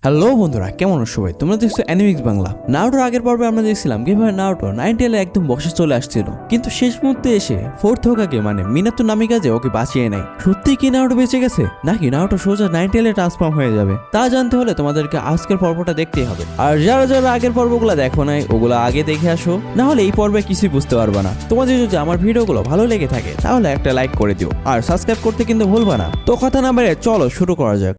Hello বন্ধুরা, কেমন আছো সবাই? তোমরা দেখছো অ্যানিমিক্স বাংলা। নারুটোর আগের পর্বে আমরা দেখছিলাম কিভাবে নারুটো 9 একদম বসে চলে আসছিল, কিন্তু শেষ মুহূর্তে এসে ফোর্থ হোকাগে মানে মিনাতো নামিকাজে ওকে বাঁচিয়ে নেয়। সত্যি কি নারুটো বেঁচে গেছে, নাকি নারুটো সোজা 9 ট্রান্সফর্ম হয়ে যাবে? তা জানতে হলে তোমাদেরকে আজকের পর্বটা দেখতেই হবে। আর যারা যারা আগের পর্বগুলো দেখো নাই, ওগুলো আগে দেখে আসো, না হলে এই পর্বে কিছুই বুঝতে পারবে না। তোমাদের যদি আমার ভিডিওগুলো ভালো লেগে থাকে তাহলে একটা লাইক করে দিও, আর সাবস্ক্রাইব করতে কিন্তু ভুলবা না। তো কথা না বেড়ে চলো শুরু করা যাক।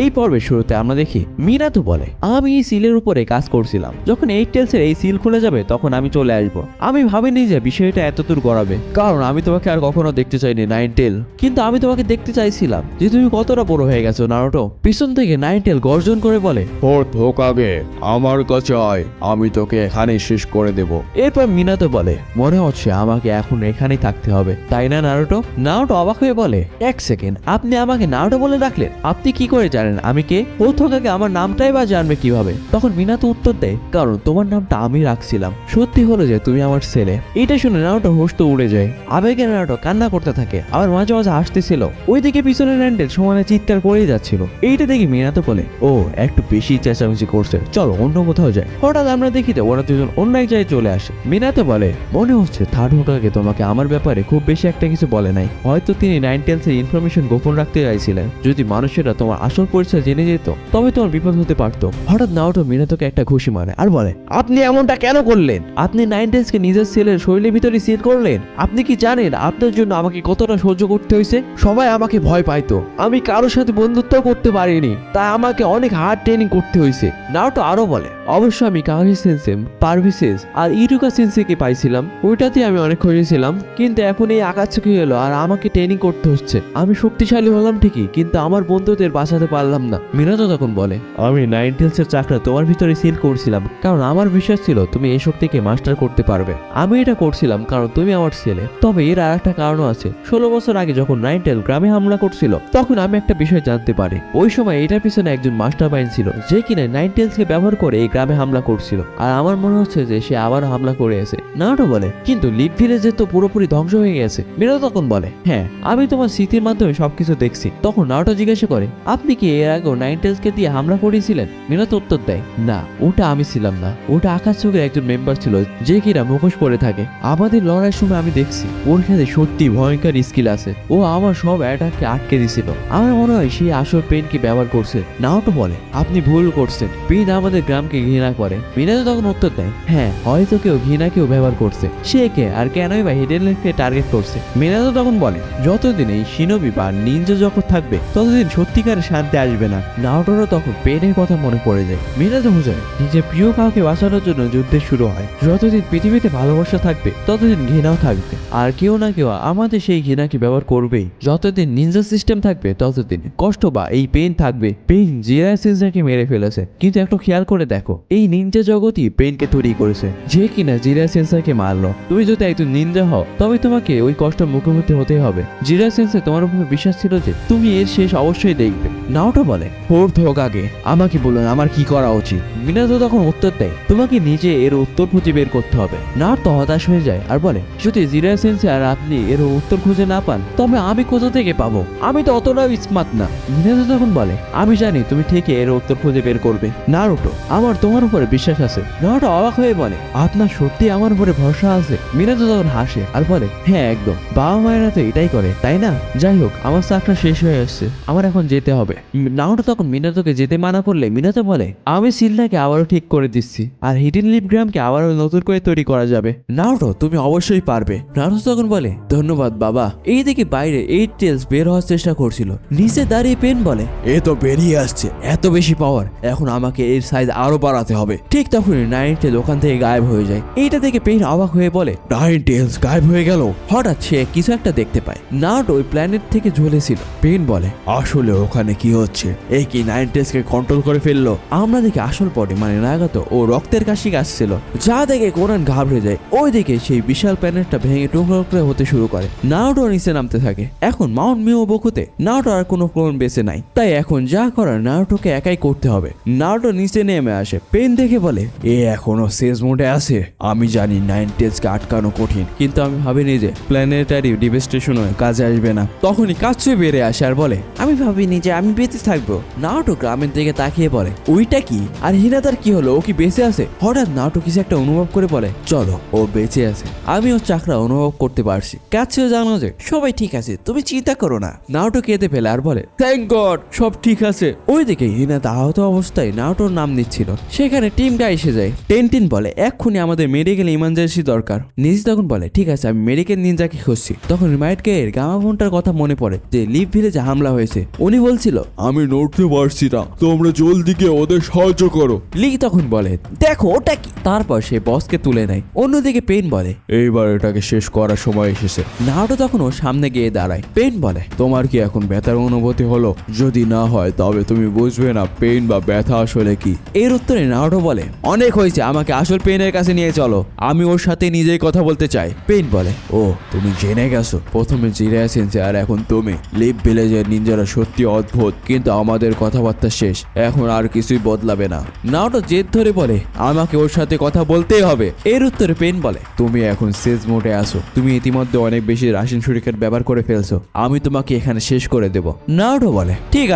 এই পর্বের শুরুতে আমরা দেখি মিনাতো বলে, আমি এই সিলের উপরে কাজ করছিলাম, যখন 8 টেলসের এই সিল খুলে যাবে তখন আমি চলে আসব। আমি ভাবিনি যে বিষয়টা এতদূর গড়াবে, কারণ আমি তোমাকে আর কখনো দেখতে চাইনি 9 টেল, কিন্তু আমি তোমাকে দেখতে চাইছিলাম যে তুমি কতটা বড় হয়ে গেছো নারুটো। পিছন থেকে 9 টেল গর্জন করে বলে, ফোর্থ হোকাগে আমার কাছে আয়, আমি তোকে এখানে শেষ করে দেব। এরপর মিনাতো বলে, মনে হচ্ছে আমাকে এখন এখানেই থাকতে হবে, তাই না নারুটো? নারুটো অবাক হয়ে বলে, এক সেকেন্ড, আপনি আমাকে নারুটো বলে ডাকলেন? আপনি কি করে জানেন আমি কে? প্রথমে আমার নামটাই বা জানবে কিভাবে? তখন মিনাতো উত্তর দেয়, কারণ তোমার নামটা আমি রাখছিলাম। সত্যি হলো যে তুমি আমার ছেলে। এটা শুনে নারুটো হোশ তো উড়ে যায়। আবেগে নারুটো কান্না করতে থাকে, আবার মাঝে মাঝে হাসতেছিল। ওইদিকে পিছনে র্যান্ডেল সমানে চিৎকার করেই যাচ্ছিল। এইটা দেখি মিনাতো বলে, ও একটু বেশি চেঁচামেচি করছে, চলো অন্য কোথাও যাই। হঠাৎ আমরা দেখি যে ওরা দুজন অন্য এক জায়গায় চলে আসে। মিনাতো বলে, মনে হচ্ছে থার্ড হোকাগে তোমাকে আমার ব্যাপারে খুব বেশি একটা কিছু বলে নাই। হয়তো তিনি 9 টেলসের ইনফরমেশন গোপন রাখতে চাইছিলেন। যদি মানুষেরা তোমার আসল পরিচয় জেনে যেত তবে তোমার বিপদ হতে পারতো। হঠাৎ নারুটো মিনাতোকে একটা ঘুষি মারে আর বলে, আপনি এমনটা কেন করলেন? আপনি 9 টেলসকে নিজের ছেলের শরীরের ভিতরে সিল করলেন। আপনি কি জানেন আপনার জন্য আমাকে কতটা সহ্য করতে হয়েছে? সবাই আমাকে ভয় পাইতো, আমি কারোর সাথে বন্ধুত্ব করতে পারিনি, তাই আমাকে অনেক হার্ড ট্রেনিং করতে হয়েছে। নারুটো আরো বলে, অবশ্য আমি কাগি সেন্সেম, পারভিসেস আর ইরুকা সেন্সেকে পাইছিলাম, ওইটাতে আমি অনেক খুশি ছিলাম, কিন্তু এখন এই আকাতসুকি এলো আর আমাকে ট্রেনিং করতে হচ্ছে। আমি শক্তিশালী হলাম ঠিকই, কিন্তু আমার বন্ধুদের বাঁচাতে পারলাম না। মিনাতো তখন বলে, আমি 9 টেলসের চাকরা তোমার ভিতরে সিল করছিলাম, কারণ আমার বিশ্বাস ছিল তুমি এই শক্তিকে মাস্টার করতে পারবে। আমি এটা করছিলাম কারণ তুমি আমার ছেলে। তবে এর আর একটা কারণও আছে। 16 বছর আগে যখন 9 টেল গ্রামে হামলা করছিল, তখন আমি একটা বিষয় জানতে পারি। ওই সময় এটার পিছনে একজন মাস্টার মাইন্ড ছিল, যে কিনা 9 টেলসকে ব্যবহার করে এই গ্রামে হামলা করছিল। আর আমার মনে হচ্ছে যে সে আবার হামলা করে আছে। নারুটো বলে, কিন্তু লিভ ভিলেজে তো পুরোপুরি ধ্বংস হয়ে গেছে। মিনাতো তখন বলে, হ্যাঁ, আমি তোমার স্মৃতির মাধ্যমে সবকিছু দেখছি। তখন নারুটো জিজ্ঞাসা করে, আপনি কি এর আগেও 9 টেলসকে দিয়ে হামলা করেছিলেন? মিনাতো উত্তর দেয়, না, ওটা আমি ছিলাম না, ওটা আকাতসুকির একজন মেম্বার ছিল, যে কিনা মুখোশ পরে থাকে। আমাদের লড়াইয়ের সময় আমি দেখছি ওর কাছে সত্যি ভয়ঙ্কর স্কিল আছে। ও আমার সব অ্যাটাককে আটকে দিছিল। আমার মনে হয় সে আসল পেনকে ব্যবহার করছে। নারুটো বলে, আপনি ভুল করছেন, পেন আমাদের গ্রামকে ঘৃণা করে। মিনাতো তখন উত্তর দেয়, হ্যাঁ, হয়তো কেউ ঘৃণাকেও ব্যবহার করছে। সে কে আর কেনই বা হিডেন লেককে টার্গেট করছে? মিনাতো তখন বলে, যতদিন এই শিনোবি বা নিনজা জগৎ থাকবে ততদিন সত্যিকারের শান্তি আসবে না। নারুটোরও তখন পেনের কথা মনে পড়ে যায়। মিনাতো বোঝায়, নিজের প্রিয় কাউকে বাঁচানোর জন্য যুদ্ধের শুরু হয়। যতদিন পৃথিবীতে ভালোবাসা থাকবে ততদিন ঘৃণাও থাকবে, আর কেউ না কেউ আমাদের সেই ঘৃণাকে ব্যবহার করবেই। যতদিন নিনজা সিস্টেম থাকবে ততদিন কষ্ট বা এই পেন থাকবে। পেন জিরা সেন্সারকে মেরে ফেলেছে, কিন্তু একটু খেয়াল করে দেখো, এই নিনজা জগৎই পেনকে তৈরি করেছে, যে কিনা জিরা সেন্সারকে মারলো। তুমি যদি একজন নিনজা হও তবে তোমাকে ওই কষ্ট মুখোমুখি হতে হবে। জিরা সেন্সার তোমার উপর বিশ্বাস ছিল যে তুমি এর শেষ অবশ্যই দেখবে। নারুটো বলে, ফোর্থ হোকাগে আমাকে বলুন আমার কি করা উচিত। মিনাতো তখন উত্তর দেয়, তোমাকে নিজে এর উত্তর খুঁজে বের করতে হবে। নারুটো হতাশ হয়ে যায় আর বলে, যদি জিরা সেন্সার আর আপনি এর উত্তর খুঁজে না পান তবে আমি কোথা থেকে পাবো? আমি তো অতটাও স্মার্ট না। মিনাতো তখন বলে, আমি জানি তুমি ঠিকই এর উত্তর খুঁজে বের করবে নারুটো, আমার তোমার উপরে বিশ্বাস আছে। নারুটো অবাক হয়ে বলে, আপনার সত্যি আমার উপরে ভরসা আছে? মিনাতো তখন হাসে আর বলে, হ্যাঁ একদম, বাবা মায়েরা তো এটাই করে তাই না? যাই হোক, আমার চাকরা শেষ হয়ে আসছে, আমার এখন যেতে হবে। নারুটো তখন মিনাতোকে যেতে মানা করলে মিনাতো বলে, আমি সিলটাকে আবারও ঠিক করে দিচ্ছি, আর হিডেন লিভ গ্রামকে আবারও নতুন করে তৈরি করা যাবে। নারুটো, তুমি অবশ্যই পারবে। নারুটো তখন বলে, ধন্যবাদ বাবা। এইদিকে বাইরে 8 টেলস বের হওয়ার চেষ্টা করছিল। নিচে দাঁড়িয়ে পেন বলে, এ তো বেরিয়ে আসছে, এত বেশি পাওয়ার, এখন আমাকে এর সাইজ আরো বাড়াতে হবে। ঠিক তখনই 9 টেল ওখান থেকে গায়েব হয়ে যায়। এইটা দেখে পেন অবাক হয়ে বলে, 9 টেলস গায়েব হয়ে গেল? হঠাৎ সে কিছু একটা দেখতে পায়। নারুটো ওই প্ল্যানেট থেকে ঝুলেছিল। পেন বলে, আসলে ওখানে কি হচ্ছে? এই কি 9 টেলসকে কন্ট্রোল করে ফেললো? আমরা দেখি আসল পটে মানে নাগাতো ও রক্তের কাশি আসছিল, যা দেখে কোরান ঘাবড়ে যায়। ওইদিকে সেই বিশাল প্ল্যানেটটা ভেঙে টুকরো টুকরো হতে শুরু করে। নারুটো নিচে নামতে থাকে। এখন মাউন্ট মিও বকুতে নারুটো আর কোনো ক্লোন বেঁচে নাই, তাই এখন যা করার নারুটোকে একাই করতে হবে। নারুটো নিচে নেমে আসে। পেন দেখে বলে, এ এখনো শেষ মোডে আছে। আমি জানি 9 টেলসকে আটকানো কঠিন, কিন্তু আমি ভাবিনি যে প্ল্যানেটারি ডিভেস্টেশন হয়ে কাজে আসবে না। তখনই কাছে বেড়ে আসে আর বলে, আমি ভাবিনি যে আমি যেতে থাকবো। নারুটো গ্রামের দিকে তাকিয়ে বলে ওইটা কি? আর হিনাতার কি হলো? ও কি বেঁচে আছে? হঠাৎ নারুটো কিছু একটা অনুভব করে বলে চলো, ও বেঁচে আছে। আমি ওর চাকরা অনুভব করতে পারছি। কাছেও জানো যে সবাই ঠিক আছে, তুমি চিন্তা করো না। নারুটো কেঁদে ফেলে আর বলে থ্যাংক গড, সব ঠিক আছে। ওইদিকে হিনাতা আহত অবস্থায় নারুটোর নাম নিচ্ছিল। সেখানে টিমটা এসে যায়। টেনটিন বলে এক্ষুনি আমাদের মেডিকেল ইমার্জেন্সি দরকার। নিজি তখন বলে ঠিক আছে, আমি মেডিকেল নিনজাকে খুঁজছি। তখন রিমাইট কে এর গামা ফোনটার কথা মনে পড়ে যে লিভ ভিলেজে হামলা হয়েছে। উনি বলছিল আমি নড়তে পারছি না, তোমরা জলদি গিয়ে ওদের সাহায্য করো। লি তখন বলে দেখো ওটা কি। তারপর সে বসকে তুলে নেয়। অন্যদিকে পেন বলে এইবার এটাকে শেষ করার সময় এসেছে। নারুটো তখন ওর সামনে গিয়ে দাঁড়ায়। পেন বলে তোমার কি এখন ব্যথার অনুভূতি হলো? যদি না হয় তবে তুমি বুঝবে না পেইন বা ব্যথা আসলে কি। এর উত্তরে নারুটো বলে অনেক হয়েছে, আমাকে আসল পেনের কাছে নিয়ে চলো, আমি ওর সাথে নিজেই কথা বলতে চাই। পেন বলে ও তুমি জেনে গেছো, প্রথমে জিরে এসেছে আর এখন তুমি। লিভ ভিলেজের নিনজারা সত্যি অদ্ভুত, কিন্তু আমাদের কথাবার্তা শেষ, এখন আর কিছুই বদলাবে না। নারুটো জেদ ধরে বলে আমাকে ওর সাথে কথা বলতেই হবে। এর উত্তরে পেন বলে তুমি এখন সেজ মোডে আসো, তুমি ইতিমধ্যে অনেক বেশি রাশিয়ান ছুরিকার ব্যবহার করে ফেলছো, আমি তোমাকে এখানে শেষ করে দেব। নারুটো বলে ঠিক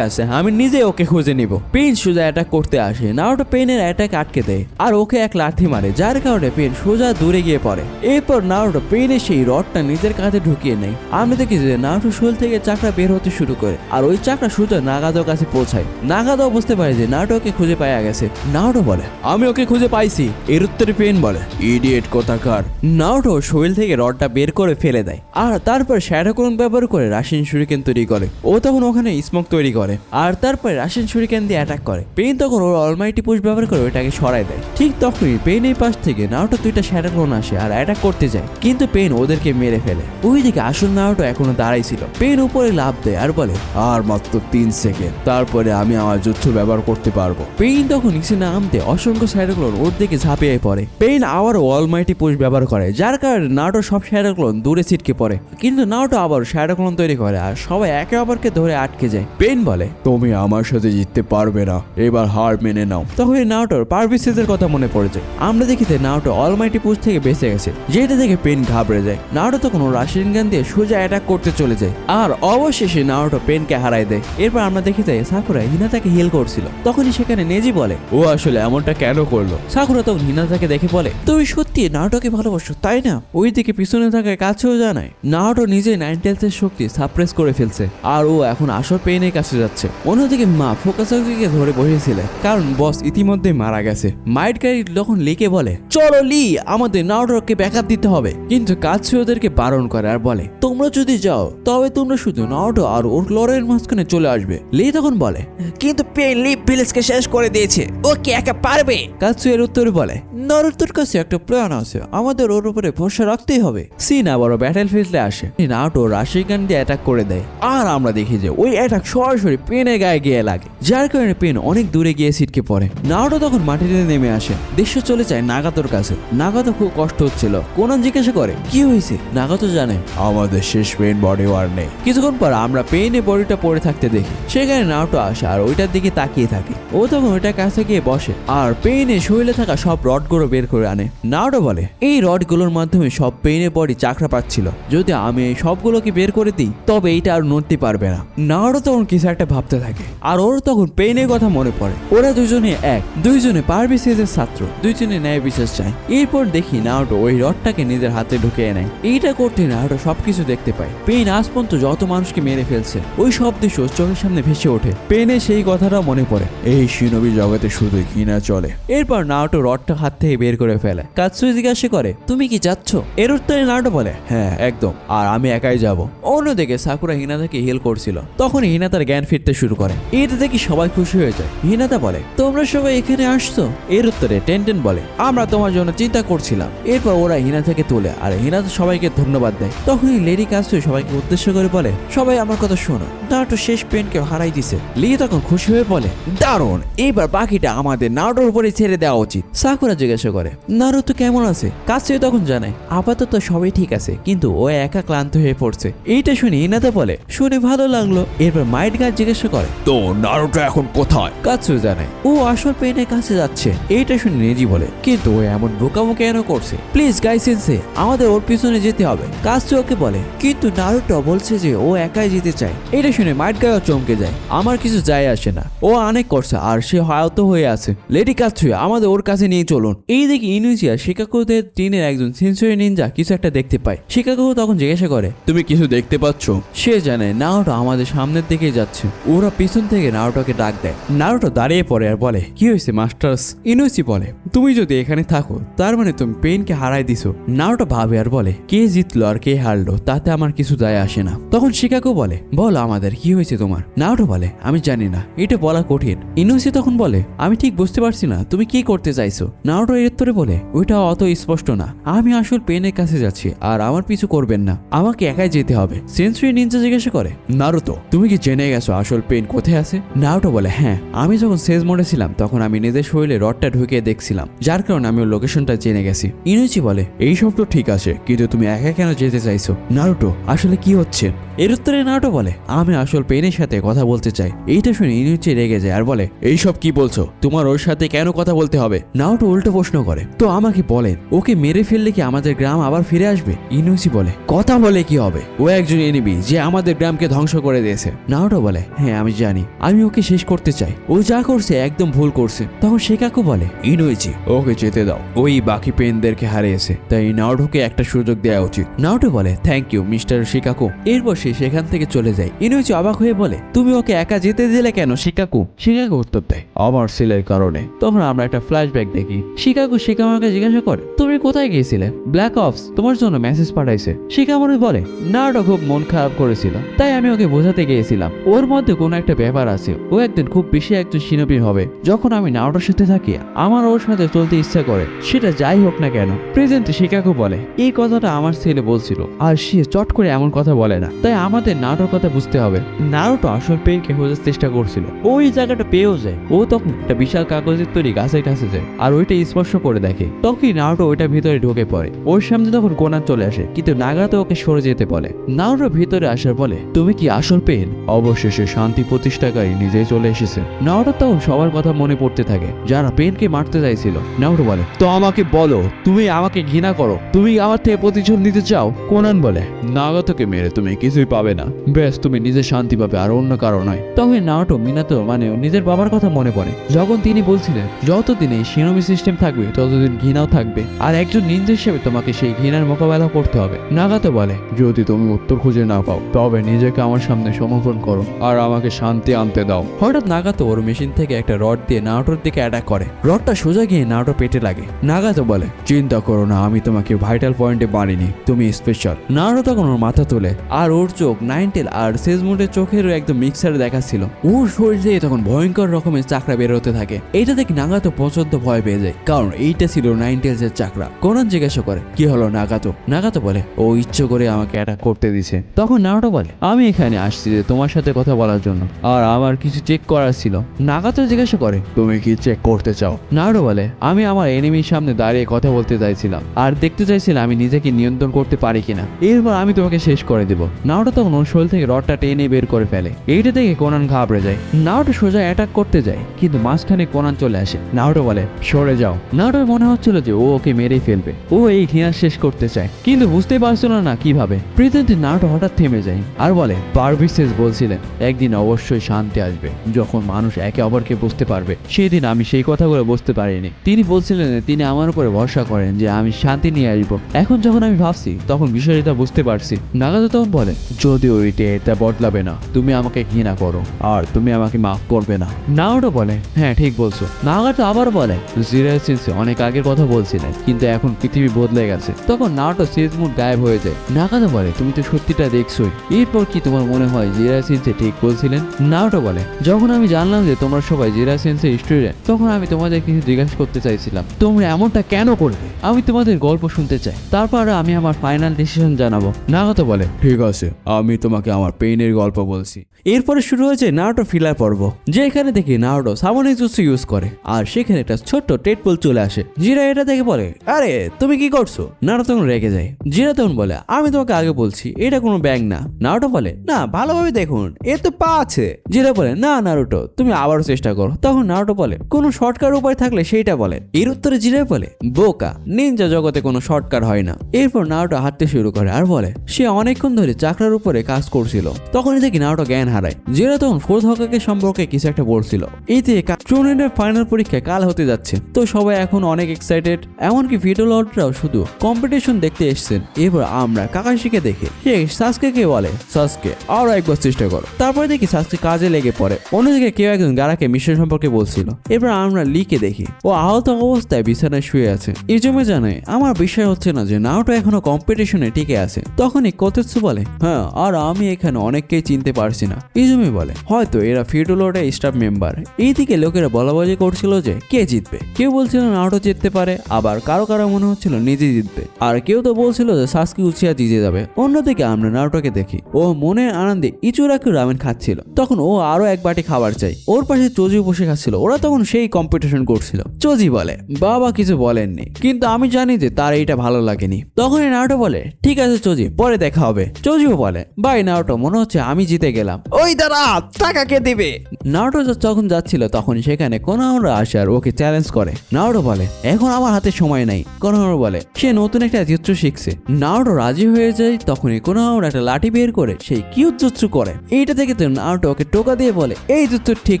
আছে, আমি নিজে ওকে খুঁজে নিব। পেন সোজা অ্যাটাক করতে আসে। নারুটো পেনের অ্যাটাক আটকে দেয় আর ওকে এক লাথি মারে, যার কারণে পেন সোজা দূরে গিয়ে পড়ে। এরপর নারুটো পেনের সেই রডটা নিজের কাঁধে ঢুকিয়ে নেয়। আমরা দেখি যে নারুটো শোল থেকে চাকরা বের হতে শুরু করে আর ওই চাকরা সোজা নাগাদোর কাছে পৌঁছায়। নাগাদো বুঝতে পারে যে নারুটো ওকে খুঁজে পাওয়া গেছে। নারুটো বলে আমি ওকে খুঁজে পাইছি। এর উত্তরে পেন বলে ইডিয়েট কোথাকার। নারুটো শরীর থেকে রডটা বের করে ফেলে দেয় আর তারপর শ্যাডো ক্লোন ব্যবহার করে রাশিয়ান শুরিকেন তৈরি করে। ও তখন ওখানে স্মোক তৈরি করে আর তারপর রাশিয়ান শুরিকেন দিয়ে অ্যাটাক করে। পেন তখন ওর অলমাইটি পুশ ব্যবহার করে ওটাকে সরাই দেয়। ঠিক তখনই পেনের পাশ থেকে নারুটো দুইটা শ্যাডো ক্লোন আসে আর অ্যাটাক করতে যায়, কিন্তু পেন ওদেরকে মেরে ফেলে। ওইদিকে আসল নারুটো এখনো দাঁড়াই ছিল। পেন উপরে লাফ দেয় আর বলে আর মাত্র 3 সেকেন্ড, তারপরে আমি আমার যুদ্ধ ব্যবহার করতে পারবো। পেইন তখন নিচে নামতে অসংখ্য শ্যাডো ক্লোন ওর দিকে ঝাঁপিয়ে পড়ে। পেইন আবার অলমাইটি পুশ ব্যবহার করে, যার কারণে নারুটো সব শ্যাডো ক্লোন দূরে ছিটকে পড়ে। কিন্তু নারুটো আবার শ্যাডো ক্লোন তৈরি করে আর সবাই একে অপরকে ধরে আটকে যায়। পেইন বলে তুমি আমার সাথে জিততে পারবে না, এবার হার মেনে নাও। তখন নারুটোর পারভিসেসের কথা মনে পড়ে যায়। আমরা দেখিতে নারুটো অলমাইটি পুশ থেকে বেঁচে গেছে, যেটা দেখে পেন ঘাবড়ে যায়। নারুটো তখন ও রাশিয়ান গান দিয়ে সোজা অ্যাটাক করতে চলে যায় আর অবশেষে নারুটো পেনকে হারায় দেয়। এরপর আমরা দেখি যাই সাকুরা হিনাতাকে হিল করছিল। তখনই সেখানে নেজি বলে ও আসলে এমনটা কেন করলো? সাকুরা তখন হিনাতাকে দেখে বলে তুমি সত্যি নারুটোকে ভালোবাসো তাই না? ওইদিকে পিছনে থাকা কাছেও জানায় নারুটো নিজে নাইনটেলসের শক্তি সাপ্রেস করে ফেলছে আর ও এখন আসল পেনের কাছে যাচ্ছে। অন্যদিকে মা ফোকাসাকিকে ধরে বসেছিলেন কারণ বস ইতিমধ্যে মারা গেছে। মাইট গাড়ি তখন লিকে বলে চলো লি, আমাদের নারুটোকে ব্যাকআপ দিতে হবে। কিন্তু কাছে ওদেরকে বারণ করে আর বলে তোমরা যদি যাও তবে তোমরা শুধু নারুটো আর ওর লড়াইয়ের মাঝখানে চলে আসবে। লি তখন বলে কিন্তু পেন লিভ ভিলেজকে শেষ করে দিয়েছে, ও কি একা পারবে? কাৎসু এর উত্তরে বলে নারুটোর কাছে একটা প্ল্যান আছে, আমাদের ওর উপরে ভরসা রাখতেই হবে। সিন আবারও ব্যাটেল ফিল্ডে আসে। নারুটো রাশিয়ান দিয়ে অ্যাটাক করে দেয় আর আমরা দেখি যে ওই অ্যাটাক সরাসরি পেনের গায়ে গিয়ে লাগে, যার কারণে পেন অনেক দূরে গিয়ে ছিটকে পড়ে। নারুটো তখন মাটিতে নেমে আসে। দৃশ্য চলে যায় নাগাতোর কাছে। নাগাতো খুব কষ্ট হচ্ছিল। কোনান জিজ্ঞাসা করে কি হয়েছে? নাগাতো জানে আমাদের শেষ পেন বডি আর নেই। কিছুক্ষণ পর আমরা পেনে বডিটা পড়ে থাকতে দেখি। সেখানে নারুটো আসে আর ওইটার দিকে তাকিয়ে থাকে। ও তখন ওইটার কাছে গিয়ে বসে আর পেনে শরীরে থাকা সব রডগুলো বের করে আনে। নারুটো বলে এই রডগুলোর মাধ্যমে সব পেনের বডি চাকরা পাচ্ছিল, যদি আমি এই সবগুলোকে বের করে দিই তবে এইটা আর নড়তে পারবে না। নারুটো তখন কিছু একটা ভাবতে থাকে আর ওর তখন পেনের কথা মনে পড়ে। ওরা দুজনে এক, দুইজনে পারভিসেসের ছাত্র, দুইজনে ন্যায় বিশ্বাস চায়। এরপর দেখি নারুটো ওই রডটাকে নিজের হাতে ঢুকিয়ে নেয়। এইটা করতে নারুটো সবকিছু দেখতে পায়। পেন আজ পর্যন্ত যত মানুষকে মেরে ফেলছে ওই সব দৃশ্য চোখের সামনে ভেসে ওঠে। পেনের সেই কথাটা মনে পড়ে। এই শিনোবি জগতে শুধু ঘৃণা চলে। এরপর নারুটো রডটা হাত থেকে বের করে ফেলে। কাৎসু জিজ্ঞাসা করে তুমি কি যাচ্ছ? এর উত্তরে নারুটো বলে হ্যাঁ একদম, আর আমি একাই যাব। অন্যদিকে সাকুরা হিনাতাকে হিল করছিল। তখন হিনাতার জ্ঞান ফিরতে শুরু করে। এটা দেখি সবাই খুশি হয়ে যায়। হিনাতা বলে তোমরা সবাই এখানে আসছো? এর উত্তরে টেনটেন বলে আমরা তোমার জন্য চিন্তা করছিলাম। এরপর ওরা হিনাতাকে তোলে আর হিনাতা সবাইকে ধন্যবাদ দেয়। তখনই লেডি কাৎসু সবাইকে উদ্দেশ্য করে বলে সবাই আমার কথা শোনো, নারুটো শেষ পেনকে হারাই দিছে। লি তখন খুশি হয়ে বলে দারুণ, এবার বাকিটা আমাদের নারুটোর উপরে ছেড়ে দেওয়া উচিত। সাকুরা জিজ্ঞাসা করে নারুতো কেমন আছে? কাৎসু তখন জানায় আপাতত সবাই ঠিক আছে, কিন্তু ও একা ক্লান্ত হয়ে পড়ছে। এইটা শুনে হিনাতা বলে শুনে ভালো লাগলো। এরপর মাইট গার্ড জিজ্ঞাসা করে তো নারুটো এখন কোথায়? কাৎসু জানায় ও আসল পেনের কাছে যাচ্ছে। এইটা শুনে নেজি বলে কিন্তু ও এমন বোকামো কেন করছে? প্লিজ গাইসেন্সে আমাদের ওর পিছনে যেতে হবে। কাৎসু ওকে বলে কিন্তু নারুটো বলছে যে ও একাই যেতে চায়। এটা শুনে মাইট ধাক্কায় চমকে যায়। আমার কিছু যায় আসে না, ও অনেক করছে আর সে আহত হয়ে আছে। লেডি কাতসুয়া আমাদের ওর কাছে নিয়ে চলুন। এই দিকে ইনুচি আর শিকাগোদের টিনের একজন সেন্সরি নিনজা কিছু একটা দেখতে পায়। শিকাগো তখন জিজ্ঞাসা করে, তুমি কিছু দেখতে পাচ্ছ? সে জানে নারুটো আমাদের সামনের দিকে যাচ্ছে। ওরা পিছন থেকে নারুটোকে ডাক দেয়। নারুটো দাঁড়িয়ে পড়ে আর বলে, কি হয়েছে মাস্টার্স? ইনুচি বলে, তুমি যদি এখানে থাকো তার মানে তুমি পেইনকে হারাই দিছো। নারুটো ভাবে আর বলে, কে জিতলো আর কে হারলো তাতে আমার কিছু যায় আসে না। তখন শিকাগো বলে, বলো আমাদের কি হয়েছে তোমার? নারুটো বলে, আমি জানি না, এটা বলা কঠিন। ইনুচি তখন বলে, আমি ঠিক বুঝতে পারছি না তুমি কি করতে চাইছো। নারুটো এর উত্তরে বলে, ওইটা অত স্পষ্ট না, আমি আসল পেনের কাছে যাচ্ছি আর আমার পিছু করবেন না, আমাকে একাই যেতে হবে। সেন্সরি নিনজা জিজ্ঞাসা করে, নারুতো তুমি কি জেনে গেছো আসল পেন কোথায় আছে? নারুটো বলে, হ্যাঁ, আমি যখন সেজ মোডে ছিলাম তখন আমি নিজের শরীরে রডটা ঢুকিয়ে দেখছিলাম, যার কারণে আমি ওর লোকেশনটা জেনে গেছি। ইনুচি বলে, এই সব তো ঠিক আছে, কিন্তু তুমি একা কেন যেতে চাইছো? নারুটো আসলে কি হচ্ছে? এর উত্তরে নারুটো বলে, আমি আসল পেনের সাথে কথা বলতে চাই। এইটা শুনে ইনুচি রেগে যায় আর বলে, এইসব কি বলছো? তোমার ওর সাথে কেন কথা বলতে হবে? নারুটো উল্টো প্রশ্ন করে, তো আমাকে বলেন, ওকে মেরে ফেললে কি আমাদের গ্রাম আবার ফিরে আসবে? ইনুচি বলে, কথা বলে কি হবে, ও একজন এনিমি যে আমাদের গ্রামকে ধ্বংস করে দিয়েছে। নারুটো বলে, হ্যাঁ আমি জানি, আমি ওকে শেষ করতে চাই, ও যা করছে একদম ভুল করছে। তখন শিকাগো বলে, ইনুচি ওকে যেতে দাও, ওই বাকি পেনদেরকে হারিয়েছে, তাই নারুটোকে একটা সুযোগ দেওয়া উচিত। নারুটো বলে, থ্যাংক ইউ মিস্টার শিকাগো। এরপর সে সেখান থেকে চলে যায়। ইনুচি অবাক হয়ে বলে, তুমি ওকে একা যেতে দিলে কেন শিকাগো? শিকাগো উত্তর দেয়, আমার ছেলের কারণে। তখন আমরা একটা ফ্ল্যাশব্যাক দেখি। শিকাগো শিকামোরকে জিজ্ঞাসা করে, তুমি কোথায় গিয়েছিলে? ব্ল্যাক অপস তোমার জন্য মেসেজ পাঠাইছে। শিকামোর বলে, নারুটো খুব মন খারাপ করেছিল, তাই আমি ওকে বোঝাতে গিয়েছিলাম ওর মধ্যে কোনো একটা ব্যাপার আছে, ও একদিন খুব বেশি একজন শিনোবি হবে। যখন আমি নারুটোর সাথে থাকি আমার ওর সাথে চলতে ইচ্ছা করে, সেটা যাই হোক না কেন। প্রেজেন্টে শিকাগো বলে, এই কথাটা আমার ছেলে বলছিল আর সে চট করে এমন কথা বলে না, তাই আমাদের নারুটোর কথা বুঝতে হবে। নারুটো আসল পেনকে খোঁজার চেষ্টা করছিল, ওই জায়গাটা পেয়েও যায়। ও তখন একটা বিশাল কাগজের তৈরি গাছের কাছে যায় আর ওইটা স্পর্শ করে দেখে। তখনই নারুটো ওইটার ভিতরে ঢুকে পড়ে। ওর সামনে তখন কোনান চলে আসে, কিন্তু নাগাতো ওকে সরে যেতে বলে। নারুটো ভিতরে আসার বলে, তুমি কি আসল পেন? অবশেষে শান্তি প্রতিষ্ঠাকারী নিজেই চলে এসেছে। নারুটো তখন সবার কথা মনে পড়তে থাকে যারা পেনকে মারতে চাইছিল। নারুটো বলে, তো আমাকে বলো, তুমি আমাকে ঘৃণা করো, তুমি আমার থেকে প্রতিশোধ নিতে চাও? কোনান বলে, নাগাতোকে মেরে তুমি কিছুই পাবে না, ব্যাস তুমি নিজে শান্তি পাবে আর অন্য কারো নয়। তখন নারুটো মিনাতো মানে নিজের বাবার কথা মনে পড়ে, যখন তিনি বলছিলেন যতদিন এই শিনোবি সিস্টেম থাকবে ততদিন ঘৃণাও থাকবে, আর একজন নিনজা হিসেবে তোমাকে সেই ঘৃণার মোকাবেলা করতে হবে। নাগাতো বলে, যদি তুমি উত্তর খুঁজে না পাও তবে নিজেকে আমার সামনে সমর্পণ করো আর আমাকে শান্তি আনতে দাও। হঠাৎ নাগাতো ওর মেশিন থেকে একটা রড দিয়ে নারুটোর দিকে অ্যাটাক করে। রডটা সোজা গিয়ে নারুটো পেটে লাগে। নাগাতো বলে, চিন্তা করো না, আমি তোমাকে ভাইটাল পয়েন্টে মারিনি, তুমি স্পেশাল। নারুটো তখন ওর মাথা তোলে আর ওর চোখ নাইনটেল আর সেজমুডের চোখের একদম মিক্সারে দেখাচ্ছিল। ওর শরীর থেকে তখন ভয়ঙ্কর রকমের চাকরা বের হতে থাকে। এইটা দেখে নাগাতো প্রচন্ড ভয় পেয়ে যায়, কারণ এইটা ছিল নাইনটেলসের চাকরা। কোনান জিজ্ঞাসা করে, কি হলো নাগাতো? নাগাতো বলে, ও ইচ্ছে করে আমাকে অ্যাটাক করতে দিছে। তখন নারুটো বলে, আমি এখানে আসছি যে তোমার সাথে কথা বলার জন্য, আর আমার কিছু চেক করার ছিল। নাগাতো জিজ্ঞাসা করে, তুমি কি চেক করতে চাও? নারুটো বলে, আমি আমার এনিমির সামনে দাঁড়িয়ে কথা বলতে চাইছিলাম আর দেখতে চাইছিলাম আমি নিজেকে নিয়ন্ত্রণ করতে পারি কিনা, এরপর আমি তোমাকে শেষ করে দেব। নারুটো তখন ওর শরীর থেকে রডটা টেনে বের করে ফেলে। এইটা দেখে কোনান ঘাবড়ে যায়। নারুটো সোজা অ্যাটাক করতে যায়, কিন্তু মাঝখানে কোনান চলে আসে। নারুটো বলে, সরে যাও। নারুটোর মনে হচ্ছিল যে ও ওকে মেরেই ফেলবে, ও এই ঘৃণা শেষ করতে চায়, কিন্তু বুঝতে পারছিল না কিভাবে। প্রেজেন্টে নারুটো হঠাৎ থেমে যায় আর বলে, পারভিসেস বলছিলেন একদিন অবশ্যই শান্তি আসবে, যখন মানুষ একে অপরকে বুঝতে পারবে। সেদিন আমি সেই কথাগুলো বুঝতে পারিনি। তিনি বলছিলেন তিনি আমার উপরে ভরসা করেন যে আমি শান্তি নিয়ে আসবো। এখন যখন আমি ভাবছি তখন বিষয়টা বুঝতে পারছি। নাগাতো তখন বলে, যদিও এটা বদলাবে না, তুমি আমাকে ঘৃণা করো আর তুমি আমাকে মাফ করবে না। নারুটো বলে, হ্যাঁ ঠিক বলছো। নাগাতো আবার বলে, জিরাই সেন্সেই অনেক আগের কথা বলছিলেন, কিন্তু এখন পৃথিবী বদলে গেছে। তখন নারুটো সেজমুড গায়েব হয়ে যায়। নাগাতো বলে, তুমি তো সত্যিটা দেখছোই, এরপর কি তোমার মনে হয় জিরাই সেন্সেই ঠিক বলছিলেন? নারুটো বলে, যখন আমি জানলাম যে তোমরা সবাই জিরাই সেন্সেই স্টুডেন্ট, তখন আমি তোমাদের কিছু জিজ্ঞাসা করতে চাইছিলাম, তোমরা এমনটা কেন করবে? আমি তোমাদের গল্প শুনতে চাই, তারপর আমি আমার ফাইনাল ডিসিশন জানাবো। নাগাতো বলে, ঠিক আছে, আমি তোমাকে আমার পেইনের গল্প বলছি। এরপরে শুরু হয়েছে নারুটো ফিলার পর্ব, যেখানে দেখি নারুটো সামোনিং জুৎসু ইউজ করে আর সেখানে একটা ছোট্ট টেডপোল চলে আসে। জিরা এটা দেখে বলে, আরে তুমি কি করছো? নারুটো তখন রেগে যায়। জিরা তখন বলে, আমি তোমাকে আগে বলছি এটা কোনো ব্যাঙ না। নারুটো বলে, না ভালোভাবে দেখুন, এর তো পা আছে। জিরা বলে, না নারুটো তুমি আবারও চেষ্টা করো। তখন নারুটো বলে, কোনো শর্টকাট উপায় থাকলে সেইটা বলেন। এর উত্তরে জিরা বলে, বোকা, নিনজা জগতে কোনো শর্টকাট হয় না। এরপর নারুটো হাঁটতে শুরু করে আর বলে, সে অনেকক্ষণ ধরে চাকরার করার উপরে কাজ করছিল। তখনই দেখি নারুটো জ্ঞান হারায়। জিরা তখন ফোর্থ হকাকে সম্পর্কে কিছু একটা বলছিল। এতে স্টুডেন্টের ফাইনাল পরীক্ষা কাল হতে যাচ্ছে, তো সবাই এখন অনেক এক্সাইটেড। এমনকি ভিডিও লর্ডরাও শুধু কম্পিটিশন দেখতে এসেছেন। এবার আমরা কাকাশিকে দেখে সে সাসকেকে বলে, সাসকে আরো একবার চেষ্টা করো। তারপরে দেখি সাসকে কাজে লেগে পড়ে। অন্যদিকে কেউ একজন গারাকে মিশন সম্পর্কে বলছিল। এবার আমরা লিকে দেখি ও আহত অবস্থায় বিছানায় শুয়ে আছে। ইজুমে জানায়, আমার বিশ্বাস হচ্ছে না যে নারুটো এখনো কম্পিটিশনে টিকে আছে। তখনই কোতেৎসু বলে, হ্যাঁ আর আমি এখানে অনেককেই চিনতে পারছি না। ইজুমে বলে, হয়তো এরা ভিডিও লর্ডের স্টাফ মেম্বার। এইদিকে লোকেরা বলাবলি করছিল যে কে জিতবে। কেউ বলছিল নারুটো জিততে পারে, আবার কারো কারো মনে হচ্ছিল নিজে জিতবে, আর কেউ তো বলছিল যে সাসকে উচিয়া জিতে যাবে। অন্যদিকে আমরা নারুটোকে দেখি ও মনের আনন্দে ইচুরাকু রামেন খাচ্ছিল। তখন ও আরো এক বাটি খাবার চাই। ওর পাশে চোজিও বসে খাচ্ছিল। ওরা তখন সেই কম্পিটিশন করছিল। চোজি বলে, বাবা কিছু বলেননি, কিন্তু আমি জানি যে তার এইটা ভালো লাগেনি। তখনই নারুটো বলে, ঠিক আছে চোজি, পরে দেখা হবে। চোজিও বলে, বাই নারুটো, মনে হচ্ছে আমি জিতে গেলাম। ওই দাঁড়া, টাকা কে দিবে? নারুটো যখন যাচ্ছিল তখন সেখানে কোনোহারা আসে আর ওকে চ্যালেঞ্জ করে। নারুটো বলে, এখন আমার হাতে সময় নাই। কোনোহারা বলে সে নতুন একটা জুৎসু শিখছে। নারুটো রাজি হয়ে যায়। তখনই কোনোহারা একটা লাঠি বের করে সেই কিউট জুৎসু করে। এইটা থেকে তো নারুটো ওকে টোকা দিয়ে বলে, এই জুৎসু ঠিক